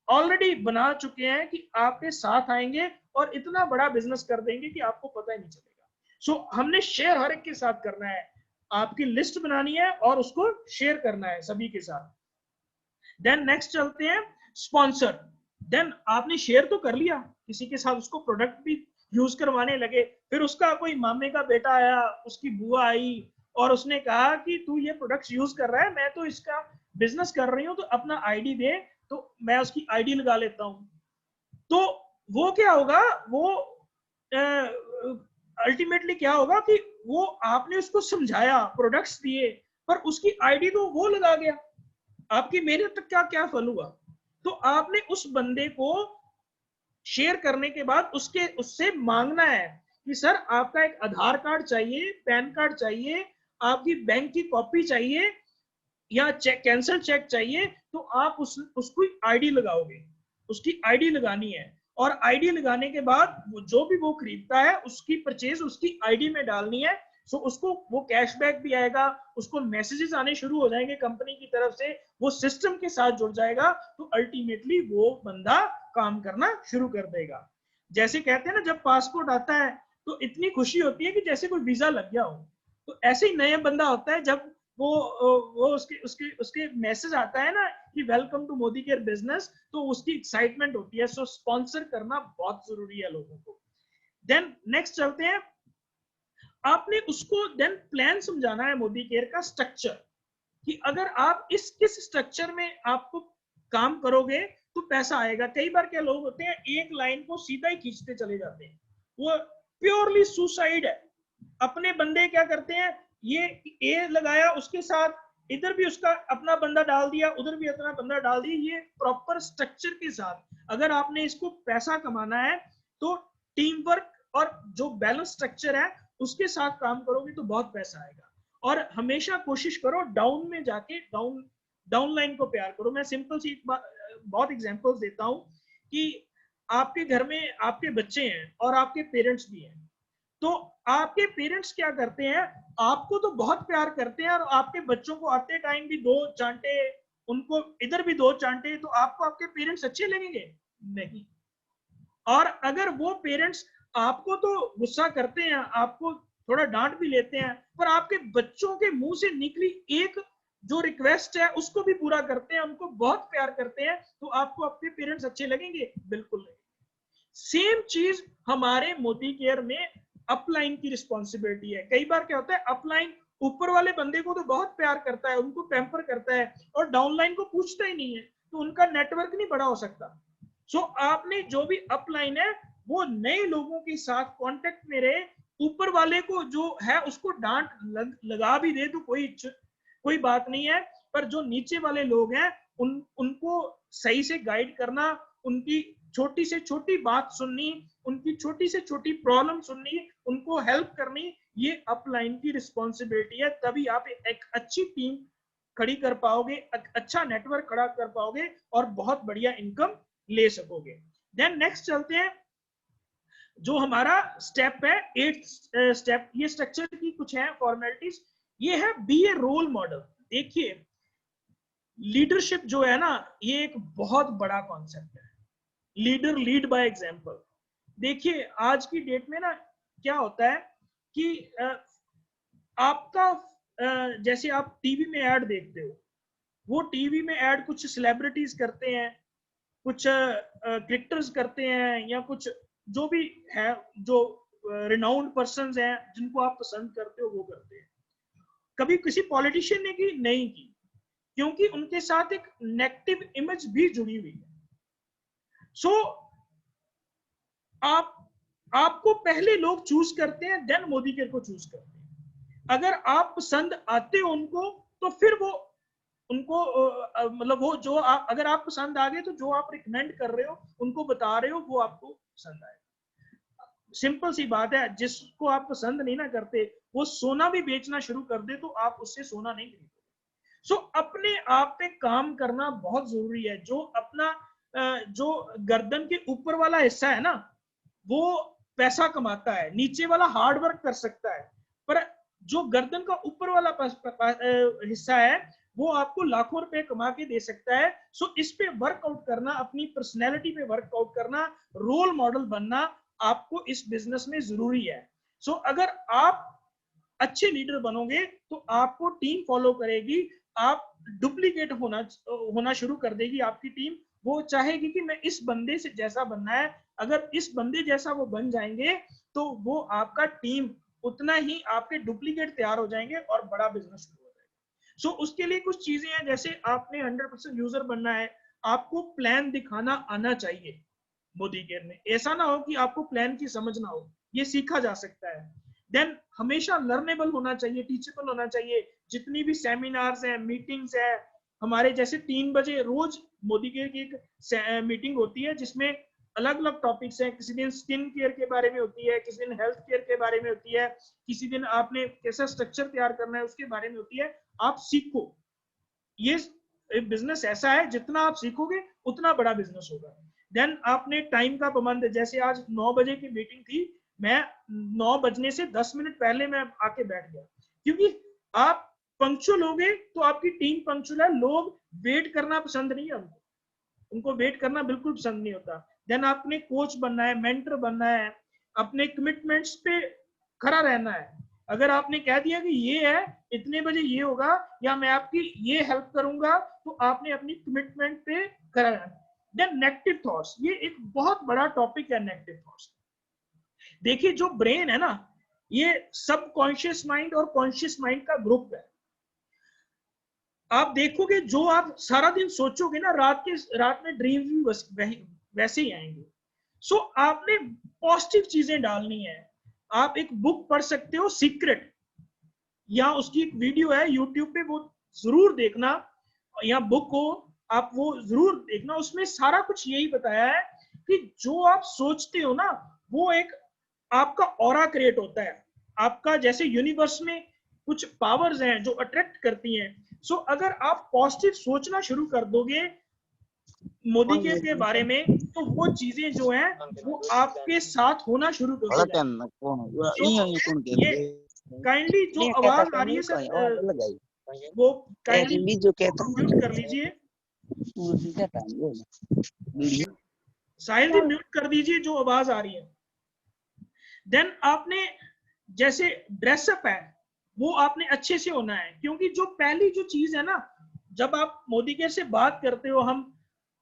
ऑलरेडी बना चुके हैं कि आपके साथ आएंगे और इतना बड़ा बिजनेस कर देंगे कि आपको पता ही नहीं चलेगा। सो हमने शेयर हर एक के साथ करना है, आपकी लिस्ट बनानी है और उसको शेयर करना है सभी के साथ। देन नेक्स्ट चलते हैं स्पॉन्सर। देन आपने शेयर तो कर लिया किसी के साथ, उसको प्रोडक्ट भी यूज करवाने लगे, फिर उसका कोई मामे का बेटा आया, उसकी बुआ आई और उसने कहा कि तू ये प्रोडक्ट्स यूज कर रहा है, मैं तो इसका बिजनेस कर रही हूँ, तो अपना आईडी दे, तो मैं उसकी आईडी लगा लेता हूँ। तो वो क्या होगा, वो अल्टीमेटली क्या होगा कि वो, आपने उसको समझाया, प्रोडक्ट्स दिए, पर उसकी आईडी तो वो लगा गया, आपकी मेहनत का क्या फल हुआ? तो आपने उस बंदे को शेयर करने के बाद उसके उससे मांगना है कि सर आपका एक आधार कार्ड चाहिए, पैन कार्ड चाहिए, आपकी बैंक की कॉपी चाहिए, या चेक, कैंसल चेक चाहिए, तो आप उसको आईडी लगाओगे, उसकी आईडी लगानी है। और आईडी लगाने के बाद वो जो भी वो खरीदता है उसकी परचेज उसकी आईडी में डालनी है। सो उसको वो कैशबैक भी आएगा, उसको मैसेजेस आने शुरू हो जाएंगे कंपनी की तरफ से, वो सिस्टम के साथ जुड़ जाएगा, तो अल्टीमेटली वो बंदा काम करना शुरू कर देगा। जैसे कहते हैं ना, जब पासपोर्ट आता है तो इतनी खुशी होती है कि जैसे कोई वीजा लग गया हो, तो ऐसे ही नया बंदा होता है जब वो उसके उसके उसके मैसेज आता है ना कि welcome to Modicare business, तो उसकी एक्साइटमेंट होती है। सो स्पॉन्सर करना बहुत जरूरी है लोगों को। देन नेक्स्ट चलते हैं, आपने उसको देन प्लान समझाना है मोदी केयर का स्ट्रक्चर, कि अगर आप इस किस स्ट्रक्चर में आपको काम करोगे तो पैसा आएगा। कई बार क्या लोग होते हैं, एक लाइन को सीधा ही खींचते चले जाते हैं, वो प्योरली सुसाइड है। अपने बंदे क्या करते हैं, ये ए लगाया, उसके साथ इधर भी उसका अपना बंदा डाल दिया, उधर भी अपना बंदा डाल दिया। ये प्रॉपर स्ट्रक्चर के साथ अगर आपने इसको पैसा कमाना है तो टीम वर्क और जो बैलेंस स्ट्रक्चर है उसके साथ काम करोगे तो बहुत पैसा आएगा। और हमेशा कोशिश करो डाउन में जाके डाउन लाइन को प्यार करो। मैं सिंपल सी बहुत एग्जांपल्स देता हूं कि आपके घर में आपके बच्चे हैं और आपके पेरेंट्स भी हैं, तो आपके पेरेंट्स क्या करते हैं, आपको तो बहुत प्यार करते हैं और आपके बच्चों को आते टाइम भी 2 चांटे, उनको इधर भी 2 चांटे, तो आपको आपके पेरेंट्स अच्छे लगेंगे? नहीं। और अगर वो पेरेंट्स आपको तो गुस्सा करते हैं, आपको थोड़ा डांट भी लेते हैं, पर आपके बच्चों के मुंह से निकली एक जो रिक्वेस्ट है उसको भी पूरा करते हैं, उनको बहुत प्यार करते हैं, तो आपको आपके पेरेंट्स अच्छे लगेंगे? बिल्कुल नहीं। सेम चीज हमारे मोदी केयर में अपलाइन की रिस्पॉन्सिबिलिटी है। कई बार क्या होता है, अपलाइन ऊपर वाले बंदे को तो बहुत प्यार करता है, उनको पैम्पर करता है, और डाउनलाइन को पूछता ही नहीं है, तो उनका नेटवर्क नहीं बड़ा हो सकता। सो आपने जो भी अपलाइन है वो नए लोगों के साथ कांटेक्ट में रहे। ऊपर वाले को जो है उसको डांट लगा भी दे तो कोई बात नहीं है, पर जो नीचे वाले लोग हैं उनको सही से गाइड करना, उनकी छोटी से छोटी बात सुननी, उनकी छोटी से छोटी प्रॉब्लम सुननी, उनको हेल्प करनी, ये अपलाइन की रिस्पॉन्सिबिलिटी है। तभी आप एक अच्छी टीम खड़ी कर पाओगे, अच्छा नेटवर्क खड़ा कर पाओगे और बहुत बढ़िया इनकम ले सकोगे। देन नेक्स्ट चलते हैं, जो हमारा स्टेप है 8th स्टेप, ये स्ट्रक्चर की कुछ है फॉर्मेलिटीज, ये है बी ए रोल मॉडल। देखिए लीडरशिप जो है ना, ये एक बहुत बड़ा कॉन्सेप्ट है। Leader lead by example. देखिए आज की डेट में ना क्या होता है कि आपका जैसे आप टीवी में ऐड देखते हो, वो टीवी में ऐड कुछ सेलिब्रिटीज करते हैं, कुछ क्रिकेटर्स करते हैं, या कुछ जो भी है, जो रिनाउंड पर्सन्स हैं जिनको आप पसंद करते हो वो करते हैं। कभी किसी पॉलिटिशियन ने की नहीं की, क्योंकि उनके साथ एक नेगेटिव इमेज भी जुड़ी हुई है। सो आपको पहले लोग चूज करते हैं, देन मोदी केयर को चूज करते हैं। अगर आप पसंद आते हो उनको, तो फिर वो उनको मतलब वो जो अगर आप पसंद आ गए, तो जो आप रिकमेंड कर रहे हो, उनको बता रहे हो, वो आपको पसंद आए। सिंपल सी बात है, जिसको आप पसंद नहीं ना करते, वो सोना भी बेचना शुरू कर दे तो आप उससे सोना नहीं खरीदोगे। सो अपने आप पे काम करना बहुत जरूरी है। जो अपना जो गर्दन के ऊपर वाला हिस्सा है ना, वो पैसा कमाता है, नीचे वाला हार्ड वर्क कर सकता है, पर जो गर्दन का ऊपर वाला हिस्सा है, वो आपको लाखों रुपए कमा के दे सकता है। सो इस पे वर्कआउट करना, अपनी पर्सनैलिटी पे वर्कआउट करना, रोल मॉडल बनना आपको इस बिजनेस में जरूरी है। सो अगर आप अच्छे लीडर बनोगे तो आपको टीम फॉलो करेगी, आप डुप्लीकेट होना शुरू कर देगी आपकी टीम। वो चाहेगी कि मैं इस बंदे से जैसा बनना है, अगर इस बंदे जैसा वो बन जाएंगे तो वो आपका टीम उतना ही आपके डुप्लीकेट तैयार हो जाएंगे और बड़ा बिजनेस शुरू हो जाएगा। सो उसके लिए कुछ चीजें हैं, जैसे आपने 100% यूजर बनना है, आपको प्लान दिखाना आना चाहिए। मोदी केयर में ऐसा ना हो कि आपको प्लान की समझ ना हो, ये सीखा जा सकता है। देन हमेशा लर्नेबल होना चाहिए, टीचेबल होना चाहिए। जितनी भी सेमिनार्स हैं, मीटिंग्स है, हमारे जैसे 3 बजे रोज मोदी केयर की एक मीटिंग होती है, जिसमें अलग अलग टॉपिक्स हैं। किसी दिन स्किन केयर के बारे में होती है, किसी दिन हेल्थ केयर के बारे में होती है, किसी दिन आपने कैसा स्ट्रक्चर तैयार करना है उसके बारे में होती है। आप सीखो, ये बिजनेस ऐसा है, जितना आप सीखोगे उतना बड़ा बिजनेस होगा। देन आपने टाइम का पाबंद, जैसे आज 9 बजे की मीटिंग थी, मैं 9 बजने से 10 मिनट पहले मैं आके बैठ गया, क्योंकि आप पंक्चुअल हो गए तो आपकी टीम पंक्चुअल है। लोग वेट करना पसंद नहीं है, उनको वेट करना बिल्कुल पसंद नहीं होता। देन आपने कोच बनना है, मेंटर बनना है, अपने कमिटमेंट्स पे खरा रहना है। अगर आपने कह दिया कि ये है, इतने बजे ये होगा, या मैं आपकी ये हेल्प करूंगा, तो आपने अपनी कमिटमेंट पे खरा रहना। देन नेगेटिव थॉट्स, ये एक बहुत बड़ा टॉपिक है, नेगेटिव थॉट्स। देखिए जो ब्रेन है ना, ये सबकॉन्शियस माइंड और कॉन्शियस माइंड का ग्रुप है। आप देखोगे जो आप सारा दिन सोचोगे ना, रात में ड्रीम्स भी वैसे ही आएंगे। सो आपने पॉजिटिव चीजें डालनी है। आप एक बुक पढ़ सकते हो, सीक्रेट, या उसकी एक वीडियो है यूट्यूब पे, वो जरूर देखना, या बुक हो, आप वो जरूर देखना। उसमें सारा कुछ यही बताया है कि जो आप सोचते हो ना, वो एक आपका ऑरा क्रिएट होता है। आपका जैसे यूनिवर्स में कुछ पावर्स हैं जो अट्रैक्ट करती हैं। सो अगर आप पॉजिटिव सोचना शुरू कर दोगे मोदी के बारे में, तो वो चीजें जो हैं वो आपके साथ होना शुरू कर देंगे। तो ये काइंडली जो आवाज आ रही है सर, वो काइंडली म्यूट कर लीजिए। साहिल जी म्यूट कर दीजिए जो आवाज आ रही है। देन आपने जैसे ड्रेसअप है, वो आपने अच्छे से होना है, क्योंकि जो पहली जो चीज है ना, जब आप मोदी केयर से बात करते हो, हम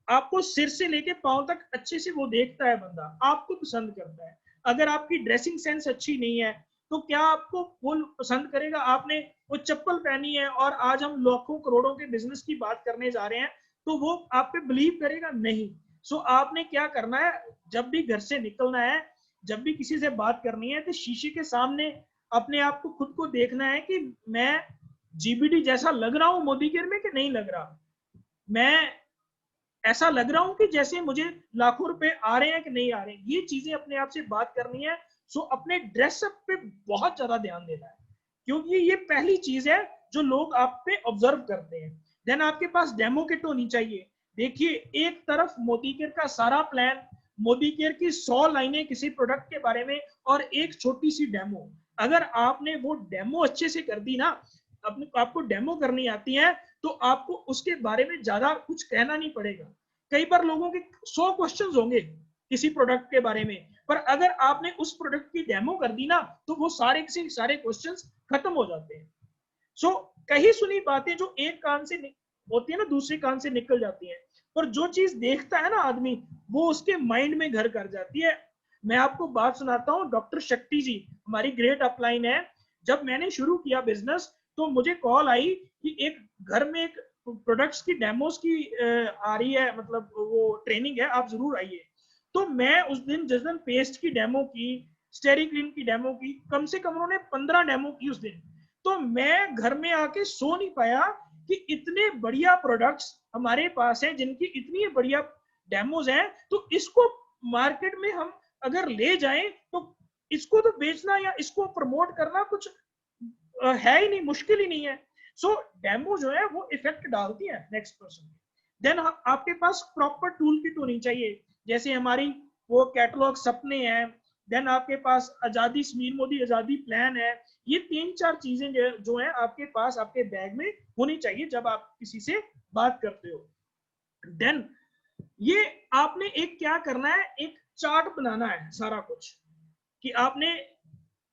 आपको सिर से लेके पांव तक अच्छे से वो देखता है बंदा, आपको पसंद करता है। अगर आपकी ड्रेसिंग सेंस अच्छी नहीं है, तो क्या आपको वो पसंद करेगा? आपने वो चप्पल पहनी है और आज हम लाखों करोड़ों के बिजनेस की बात करने जा रहे हैं, तो वो आप पे बिलीव करेगा नहीं। सो आपने क्या करना है, जब भी घर से निकलना है, जब भी किसी से बात करनी है, तो शीशे के सामने अपने आप को, खुद को देखना है कि मैं जीबीडी जैसा लग रहा हूं मोदी केयर में कि नहीं लग रहा। मैं ऐसा लग रहा हूं कि जैसे मुझे लाखों रुपए आ रहे हैं कि नहीं आ रहे हैं। ये चीजें अपने आप से बात करनी है। सो अपने ड्रेसअप पे बहुत ज्यादा ध्यान देना है, क्योंकि ये पहली चीज है जो लोग आप पे ऑब्जर्व करते हैं। देन आपके पास डेमो किट होनी चाहिए। देखिए, एक तरफ मोदी केयर का सारा प्लान, मोदी केयर की 100 लाइनें किसी प्रोडक्ट के बारे में, और एक छोटी सी डेमो। अगर आपने वो डेमो अच्छे से कर दी ना, आपको डेमो करनी आती है, तो आपको उसके बारे में ज्यादा कुछ कहना नहीं पड़ेगा। कई बार लोगों के 100 क्वेश्चंस होंगे किसी प्रोडक्ट के बारे में, पर अगर आपने उस प्रोडक्ट की डेमो कर दी ना तो वो सारे के सारे क्वेश्चंस खत्म हो जाते हैं। सो कही सुनी बातें जो एक कान से होती है ना दूसरे कान से निकल जाती हैं, पर जो चीज देखता है ना आदमी वो उसके माइंड में घर कर जाती है। मैं आपको बात सुनाता हूँ, डॉक्टर शक्ति जी हमारी ग्रेट अपलाइन है। जब मैंने शुरू किया बिजनेस तो मुझे कॉल आई कि एक घर में एक प्रोडक्ट्स की डेमोस की आ रही है, मतलब वो ट्रेनिंग है, आप जरूर आइए। तो मैं उस दिन जिस दिन पेस्ट की डेमो की, स्टेरिक्लीन की डेमो की, कम से कम उन्होंने 15 डेमो की उस दिन। तो मैं घर में आके सो नहीं पाया कि इतने बढ़िया प्रोडक्ट्स हमारे पास हैं जिनकी इतनी बढ़िया डेमोज हैं, तो इसको मार्केट में हम अगर ले जाएं तो इसको तो बेचना या इसको प्रमोट करना कुछ है ही नहीं, मुश्किल ही नहीं है। सो डेमो जो है वो इफेक्ट डालती है नेक्स्ट पर्सन। देन आपके पास प्रॉपर टूल किट होनी चाहिए, जैसे हमारी वो कैटलॉग सपने हैं, देन आपके पास आजादी समीर मोदी आजादी प्लान है। ये 3-4 चीजें जो है आपके पास आपके बैग में होनी चाहिए जब आप किसी से बात करते हो। देन ये आपने एक क्या करना है, एक चार्ट बनाना है सारा कुछ कि आपने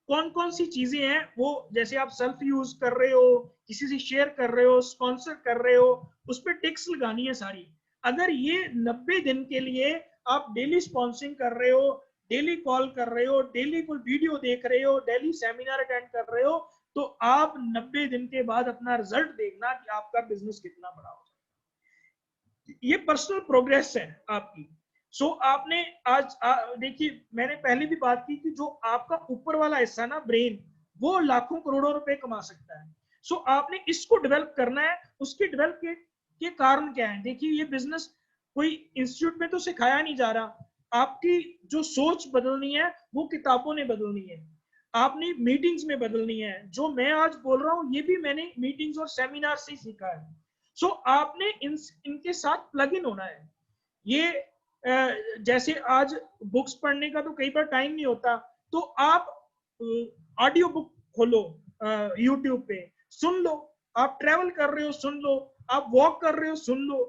कौन कौन सी चीजें हैं वो, जैसे आप सेल्फ यूज कर रहे हो, किसी से शेयर कर रहे हो, स्पॉन्सर कर रहे हो, उस पर टिक्स लगानी है सारी। अगर ये 90 दिन के लिए आप डेली स्पॉन्सरिंग कर रहे हो, डेली कॉल कर रहे हो, डेली कोई वीडियो देख रहे हो, डेली सेमिनार अटेंड कर रहे हो, तो आप 90 दिन के बाद अपना रिजल्ट देखना कि आपका बिजनेस कितना बड़ा हो जाए। ये पर्सनल प्रोग्रेस है आपकी। सो आपने आज देखिए मैंने पहले भी बात की कि जो आपका ऊपर वाला हिस्सा ना ब्रेन, वो लाखों करोड़ों रुपए कमा सकता है। सो आपने इसको डेवलप करना है। उसके डेवलप के कारण क्या है, देखिए ये बिजनेस कोई इंस्टीट्यूट में तो सिखाया नहीं जा रहा। आपकी जो सोच बदलनी है वो किताबों ने बदलनी है, आपने मीटिंग्स में बदलनी है। जो मैं आज बोल रहा हूँ ये भी मैंने मीटिंग्स और सेमिनार से सीखा है। सो आपने इनके साथ प्लग इन होना है। ये जैसे आज बुक्स पढ़ने का तो कई बार टाइम नहीं होता, तो आप ऑडियो बुक खोलो, यूट्यूब पे सुन लो, आप ट्रेवल कर रहे हो सुन लो, आप वॉक कर रहे हो सुन लो।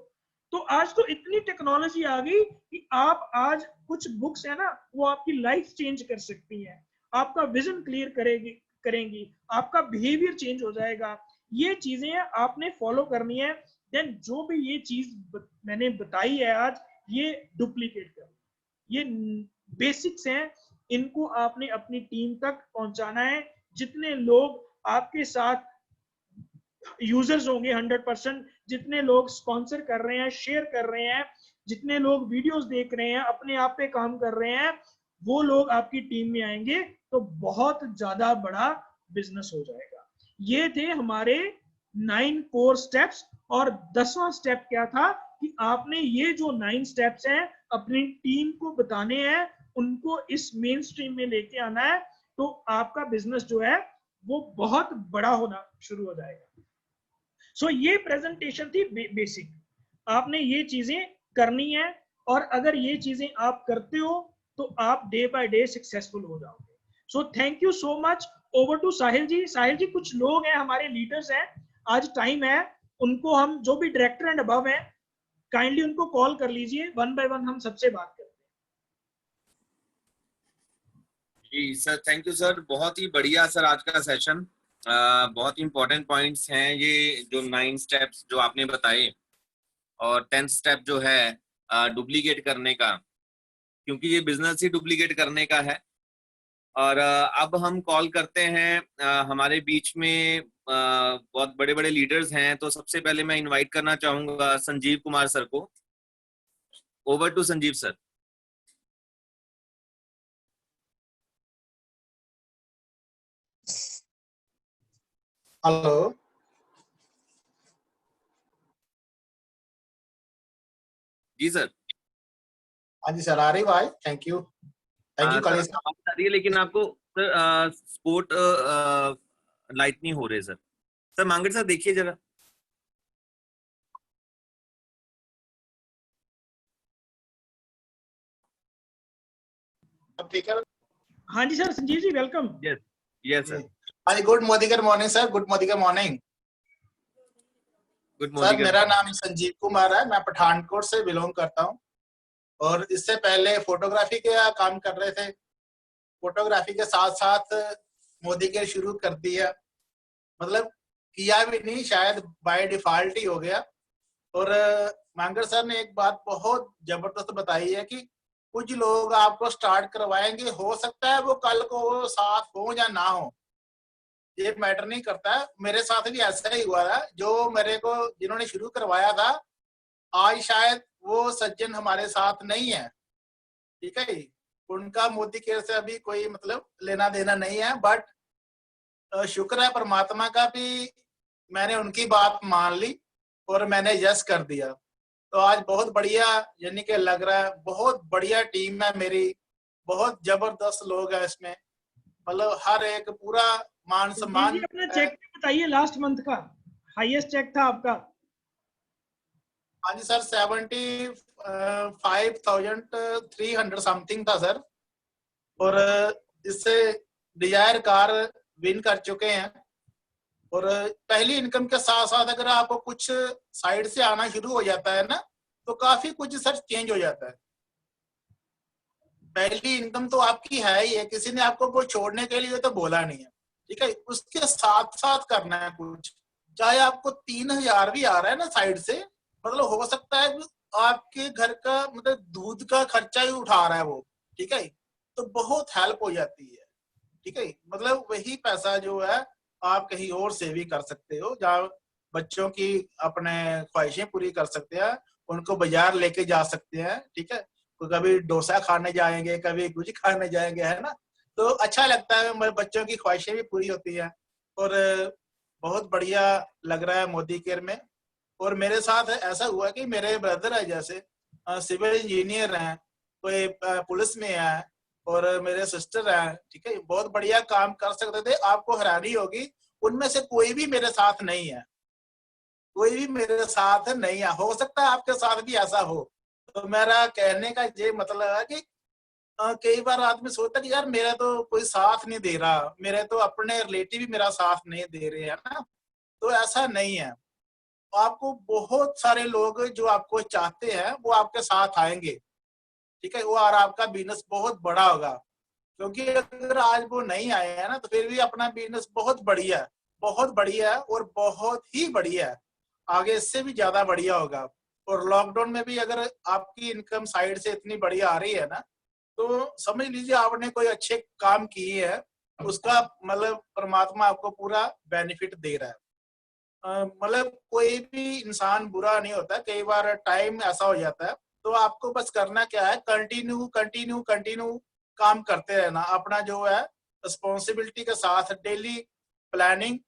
तो आज तो इतनी टेक्नोलॉजी आ गई कि आप आज कुछ बुक्स है ना वो आपकी लाइफ चेंज कर सकती हैं, आपका विजन क्लियर करेंगी, आपका बिहेवियर चेंज हो जाएगा। ये चीजें आपने फॉलो करनी है। देन जो भी ये चीज मैंने बताई है आज, ये डुप्लीकेट करो। ये बेसिक्स हैं, इनको आपने अपनी टीम तक पहुंचाना है। जितने लोग आपके साथ यूजर्स होंगे 100%, जितने लोग स्पॉन्सर कर रहे हैं, शेयर कर रहे हैं, जितने लोग वीडियोस देख रहे हैं, अपने आप पे काम कर रहे हैं, वो लोग आपकी टीम में आएंगे तो बहुत ज्यादा बड़ा बिजनेस हो जाएगा। ये थे हमारे 9 कोर स्टेप्स। और 10वां स्टेप क्या था कि आपने ये जो 9 स्टेप्स हैं अपनी टीम को बताने हैं, उनको इस मेन स्ट्रीम में लेके आना है, तो आपका बिजनेस जो है वो बहुत बड़ा होना शुरू हो जाएगा। सो ये प्रेजेंटेशन थी बेसिक, आपने ये चीजें करनी है, और अगर ये चीजें आप करते हो तो आप डे बाय डे सक्सेसफुल हो जाओगे। So thank you so much. Over to Sahil ji. Sahil ji, कुछ लोग हैं हमारे लीडर्स हैं, आज टाइम है, उनको हम जो भी डायरेक्टर एंड अबव हैं काइंडली उनको कॉल कर लीजिए, वन बाय वन हम सबसे बात करते हैं। जी सर, थैंक यू सर, बहुत ही बढ़िया सर आज का सेशन। बहुत ही इंपॉर्टेंट पॉइंट्स हैं ये जो 9 स्टेप्स जो आपने बताए, और 10th स्टेप जो है डुप्लीकेट करने का, क्योंकि ये बिजनेस ही डुप्लीकेट करने का है। और अब हम कॉल करते हैं, हमारे बीच में बहुत बड़े बड़े लीडर्स हैं। तो सबसे पहले मैं इनवाइट करना चाहूंगा संजीव कुमार सर को। Over to Sanjeev sir. Hello. जी सर। हाँ जी सर, आ रही भाई। थैंक यू सर कलेश। आवाज आ रही है, लेकिन आपको सर स्पोर्ट लाइट नहीं हो रहे सर। सर मांगड़ सर देखिए जरा। अब ठीक है। हाँ जी sir, Sanjeev ji welcome. Yes yes sir. हाँ जी, गुड मोदिगर मॉर्निंग सर। गुड मोदिगर मॉर्निंग। गुड सर मॉर्निंग मेरा नाम संजीव कुमार है, मैं पठानकोट से बिलोंग करता हूँ। और इससे पहले फोटोग्राफी का काम कर रहे थे। फोटोग्राफी के साथ साथ मोदी केयर शुरू कर दिया, मतलब किया भी नहीं, शायद बाय डिफॉल्ट ही हो गया। और मांगड़ सर ने एक बात बहुत जबरदस्त बताई है कि कुछ लोग आपको स्टार्ट करवाएंगे, हो सकता है वो कल को वो साथ हो या ना हो, ये मैटर नहीं करता है। मेरे साथ भी ऐसा ही हुआ था, जो मेरे को जिन्होंने शुरू करवाया था आज शायद वो सज्जन हमारे साथ नहीं है, ठीक है। उनका मोदी केयर से अभी कोई मतलब लेना देना नहीं है, बट शुक्र है परमात्मा का भी, मैंने उनकी बात मान ली और मैंने यस कर दिया। तो आज बहुत बढ़िया यानी कि लग रहा है, बहुत बढ़िया टीम है मेरी, बहुत जबरदस्त लोग हैं इसमें, मतलब हर एक पूरा मान सम्मान। अपना चेक बताइए, लास्ट मंथ का हाईएस्ट चेक था आपका? हाँ जी सर, 75,300 समथिंग था सर। और इससे डिजायर कार विन कर चुके हैं। और पहली इनकम के साथ साथ अगर आपको कुछ साइड से आना शुरू हो जाता है ना, तो काफी कुछ सर चेंज हो जाता है। पहली इनकम तो आपकी है ही है, किसी ने आपको वो छोड़ने के लिए तो बोला नहीं है, ठीक है। उसके साथ साथ करना है कुछ, चाहे आपको 3,000 भी आ रहा है ना साइड से, मतलब हो सकता है आपके घर का मतलब दूध का खर्चा ही उठा रहा है वो, ठीक है, तो बहुत हेल्प हो जाती है, ठीक है। मतलब वही पैसा जो है आप कहीं और से भी कर सकते हो, जहाँ बच्चों की अपने ख्वाहिशें पूरी कर सकते हैं, उनको बाजार लेके जा सकते हैं, ठीक है। तो कभी डोसा खाने जाएंगे, कभी कुछ खाने जाएंगे, है ना, तो अच्छा लगता है, बच्चों की ख्वाहिशें भी पूरी होती है। और बहुत बढ़िया लग रहा है मोदी केयर में। और मेरे साथ ऐसा हुआ कि मेरे ब्रदर है, जैसे सिविल इंजीनियर हैं, कोई पुलिस में है, और मेरे सिस्टर है, ठीक है, बहुत बढ़िया काम कर सकते थे। आपको हैरानी होगी, उनमें से कोई भी मेरे साथ नहीं है, कोई भी मेरे साथ नहीं है। हो सकता है आपके साथ भी ऐसा हो। तो मेरा कहने का ये मतलब है कि कई बार आदमी सोचता है कि यार मेरा तो कोई साथ नहीं दे रहा, मेरे तो अपने रिलेटिव भी मेरा साथ नहीं दे रहे हैं ना, तो ऐसा नहीं है। आपको बहुत सारे लोग जो आपको चाहते हैं वो आपके साथ आएंगे, ठीक है, वो, और आपका बिजनेस बहुत बड़ा होगा। क्योंकि अगर आज वो नहीं आए हैं ना, तो फिर भी अपना बिजनेस बहुत बढ़िया है, बहुत बढ़िया है, और बहुत ही बढ़िया है, आगे इससे भी ज्यादा बढ़िया होगा। और लॉकडाउन में भी अगर आपकी इनकम साइड से इतनी बढ़िया आ रही है ना, तो समझ लीजिए आपने कोई अच्छे काम किए हैं, उसका मतलब परमात्मा आपको पूरा बेनिफिट दे रहा है। मतलब कोई भी इंसान बुरा नहीं होता, कई बार टाइम ऐसा हो जाता है, तो आपको बस करना क्या है, कंटिन्यू कंटिन्यू कंटिन्यू काम करते रहना, अपना जो है रिस्पॉन्सिबिलिटी के साथ डेली प्लानिंग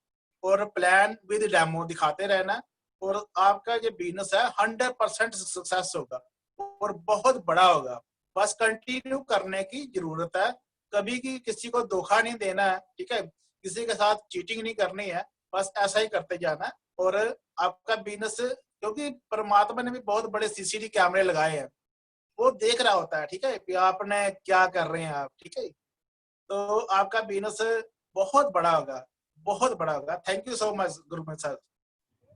और प्लान विद डेमो दिखाते रहना, और आपका जो बिजनेस है 100% सक्सेस होगा और बहुत बड़ा होगा। बस कंटिन्यू करने की जरूरत है, कभी की किसी को धोखा नहीं देना है, ठीक है, किसी के साथ चीटिंग नहीं करनी है, बस ऐसा ही करते जाना। और आपका बिजनेस, क्योंकि परमात्मा ने भी बहुत बड़े सीसीटीवी कैमरे लगाए हैं, वो देख रहा होता है, ठीक है, कि आपने क्या कर रहे हैं आप, ठीक है, तो आपका बिजनेस बहुत बड़ा होगा, बहुत बड़ा होगा। Thank you so much Gurmeet sir.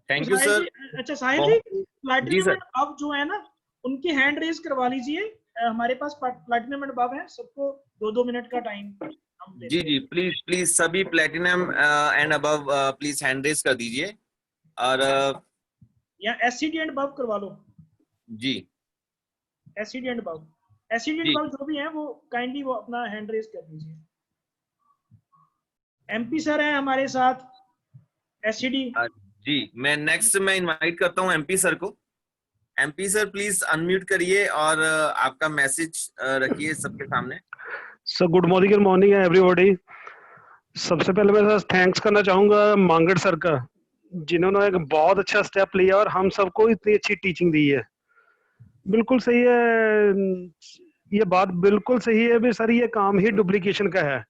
Thank you sir. अच्छा साहिल जी, जी प्लैटिनम सर। अब जो है ना, उनकी हैंड रेज करवा लीजिए। हमारे पास प्लैटिनम एंड अबव है, सबको 2-2 मिनट का टाइम हम देते जी हैं। जी, प्लीज प्लीज सभी platinum and above please hand raise कर दीजिए। और या एससीडी एंड अबव करवा लो, जी SCD and above, SCD and जी अबव जो भी है वो काइंडली वो अपना हैंड रेज कर दीजिए। एमपी सर हैं हमारे साथ, एससीडी। जी, मैं नेक्स्ट मैं इनवाइट करता हूँ एमपी सर को। एमपी सर प्लीज अनम्यूट करिए और आपका मैसेज रखिए सबके सामने। Sir good morning everybody. सबसे पहले मैं सर थैंक्स करना चाहूँगा मांगड़ सर का, जिन्होंने एक बहुत अच्छा स्टेप लिया और हम सबको इतनी अच्छी टीचिंग दी है। बिल्कुल सही है, ये बात बिल्कुल सही है भी सर, ये काम ही डुप्लीकेशन का है।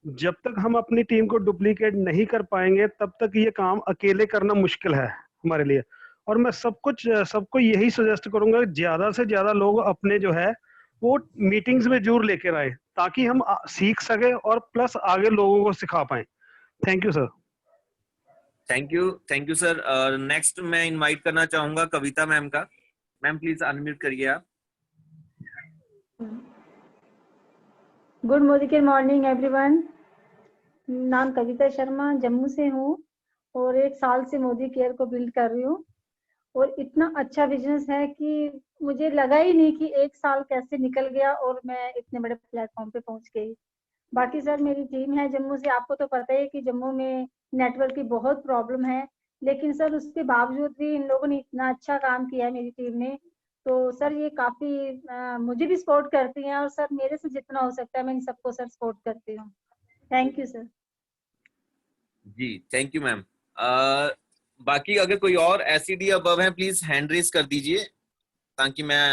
जब तक हम अपनी टीम को डुप्लीकेट नहीं कर पाएंगे तब तक ये काम अकेले करना मुश्किल है हमारे लिए। और मैं सबको यही सजेस्ट करूंगा, ज्यादा से ज्यादा लोग अपने जो है वो मीटिंग्स में जरूर लेकर आए, ताकि हम सीख सके और प्लस आगे लोगों को सिखा पाए। Thank you sir. Thank you sir. Next मैं इनवाइट करना चाहूंगा कविता मैम का। मैम प्लीज अनम्यूट करिए आप। Good morning everyone. नाम कविता शर्मा, जम्मू से हूँ और 1 साल से मोदी केयर को बिल्ड कर रही हूँ और इतना अच्छा बिजनेस है कि मुझे लगा ही नहीं कि 1 साल कैसे निकल गया और मैं इतने बड़े प्लेटफॉर्म पे पहुंच गई। बाकी सर मेरी टीम है जम्मू से, आपको तो पता है कि जम्मू में नेटवर्क की बहुत प्रॉब्लम है, लेकिन सर उसके बावजूद भी इन लोगों ने इतना अच्छा काम किया है मेरी टीम ने। तो सर ये काफी मुझे भी सपोर्ट करती हैं और सर मेरे से जितना हो सकता है मैं इन सबको सर सपोर्ट करती हूँ। Thank you sir. जी थैंक यू मैम। बाकी अगर कोई और एसईडी अबव है प्लीज हैंड रेज कर दीजिए ताकि मैं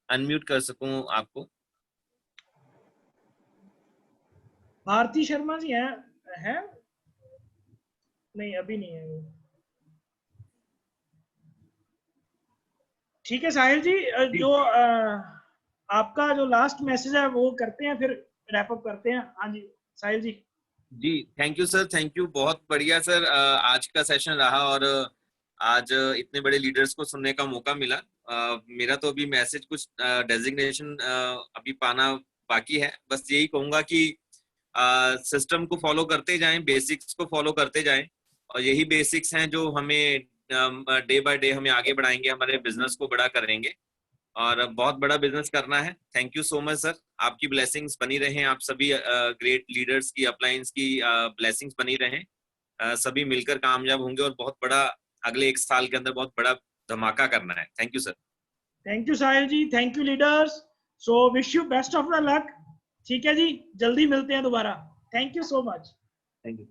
अनम्यूट कर सकूं आपको। भारती शर्मा जी हैं? नहीं अभी नहीं है वो। ठीक है साहिल जी, जो आपका जो लास्ट मैसेज है वो करते हैं, फिर रैप अप करते हैं। हाँ जी साहिल जी। जी thank you sir, thank you, बहुत बढ़िया सर आज का सेशन रहा और आज इतने बड़े लीडर्स को सुनने का मौका मिला। मेरा तो अभी मैसेज कुछ डेजिग्नेशन अभी पाना बाकी है। बस यही कहूंगा कि सिस्टम को फॉलो करते जाएं, बेसिक्स को फॉलो करते जाएं और यही बेसिक्स हैं जो हमें डे बाय डे हमें आगे बढ़ाएंगे, हमारे बिजनेस को बड़ा करेंगे और बहुत बड़ा बिजनेस करना है। Thank you so much sir, आपकी ब्लेसिंग्स बनी रहें, आप सभी ग्रेट लीडर्स की, अपलायंस की ब्लेसिंग्स बनी रहें। सभी मिलकर कामयाब होंगे और बहुत बड़ा अगले 1 साल के अंदर बहुत बड़ा धमाका करना है। Thank you sir. Thank you Sahil ji, thank you leaders. So wish you best of the luck. ठीक है जी, जल्दी मिलते हैं दोबारा। Thank you so much. Thank you.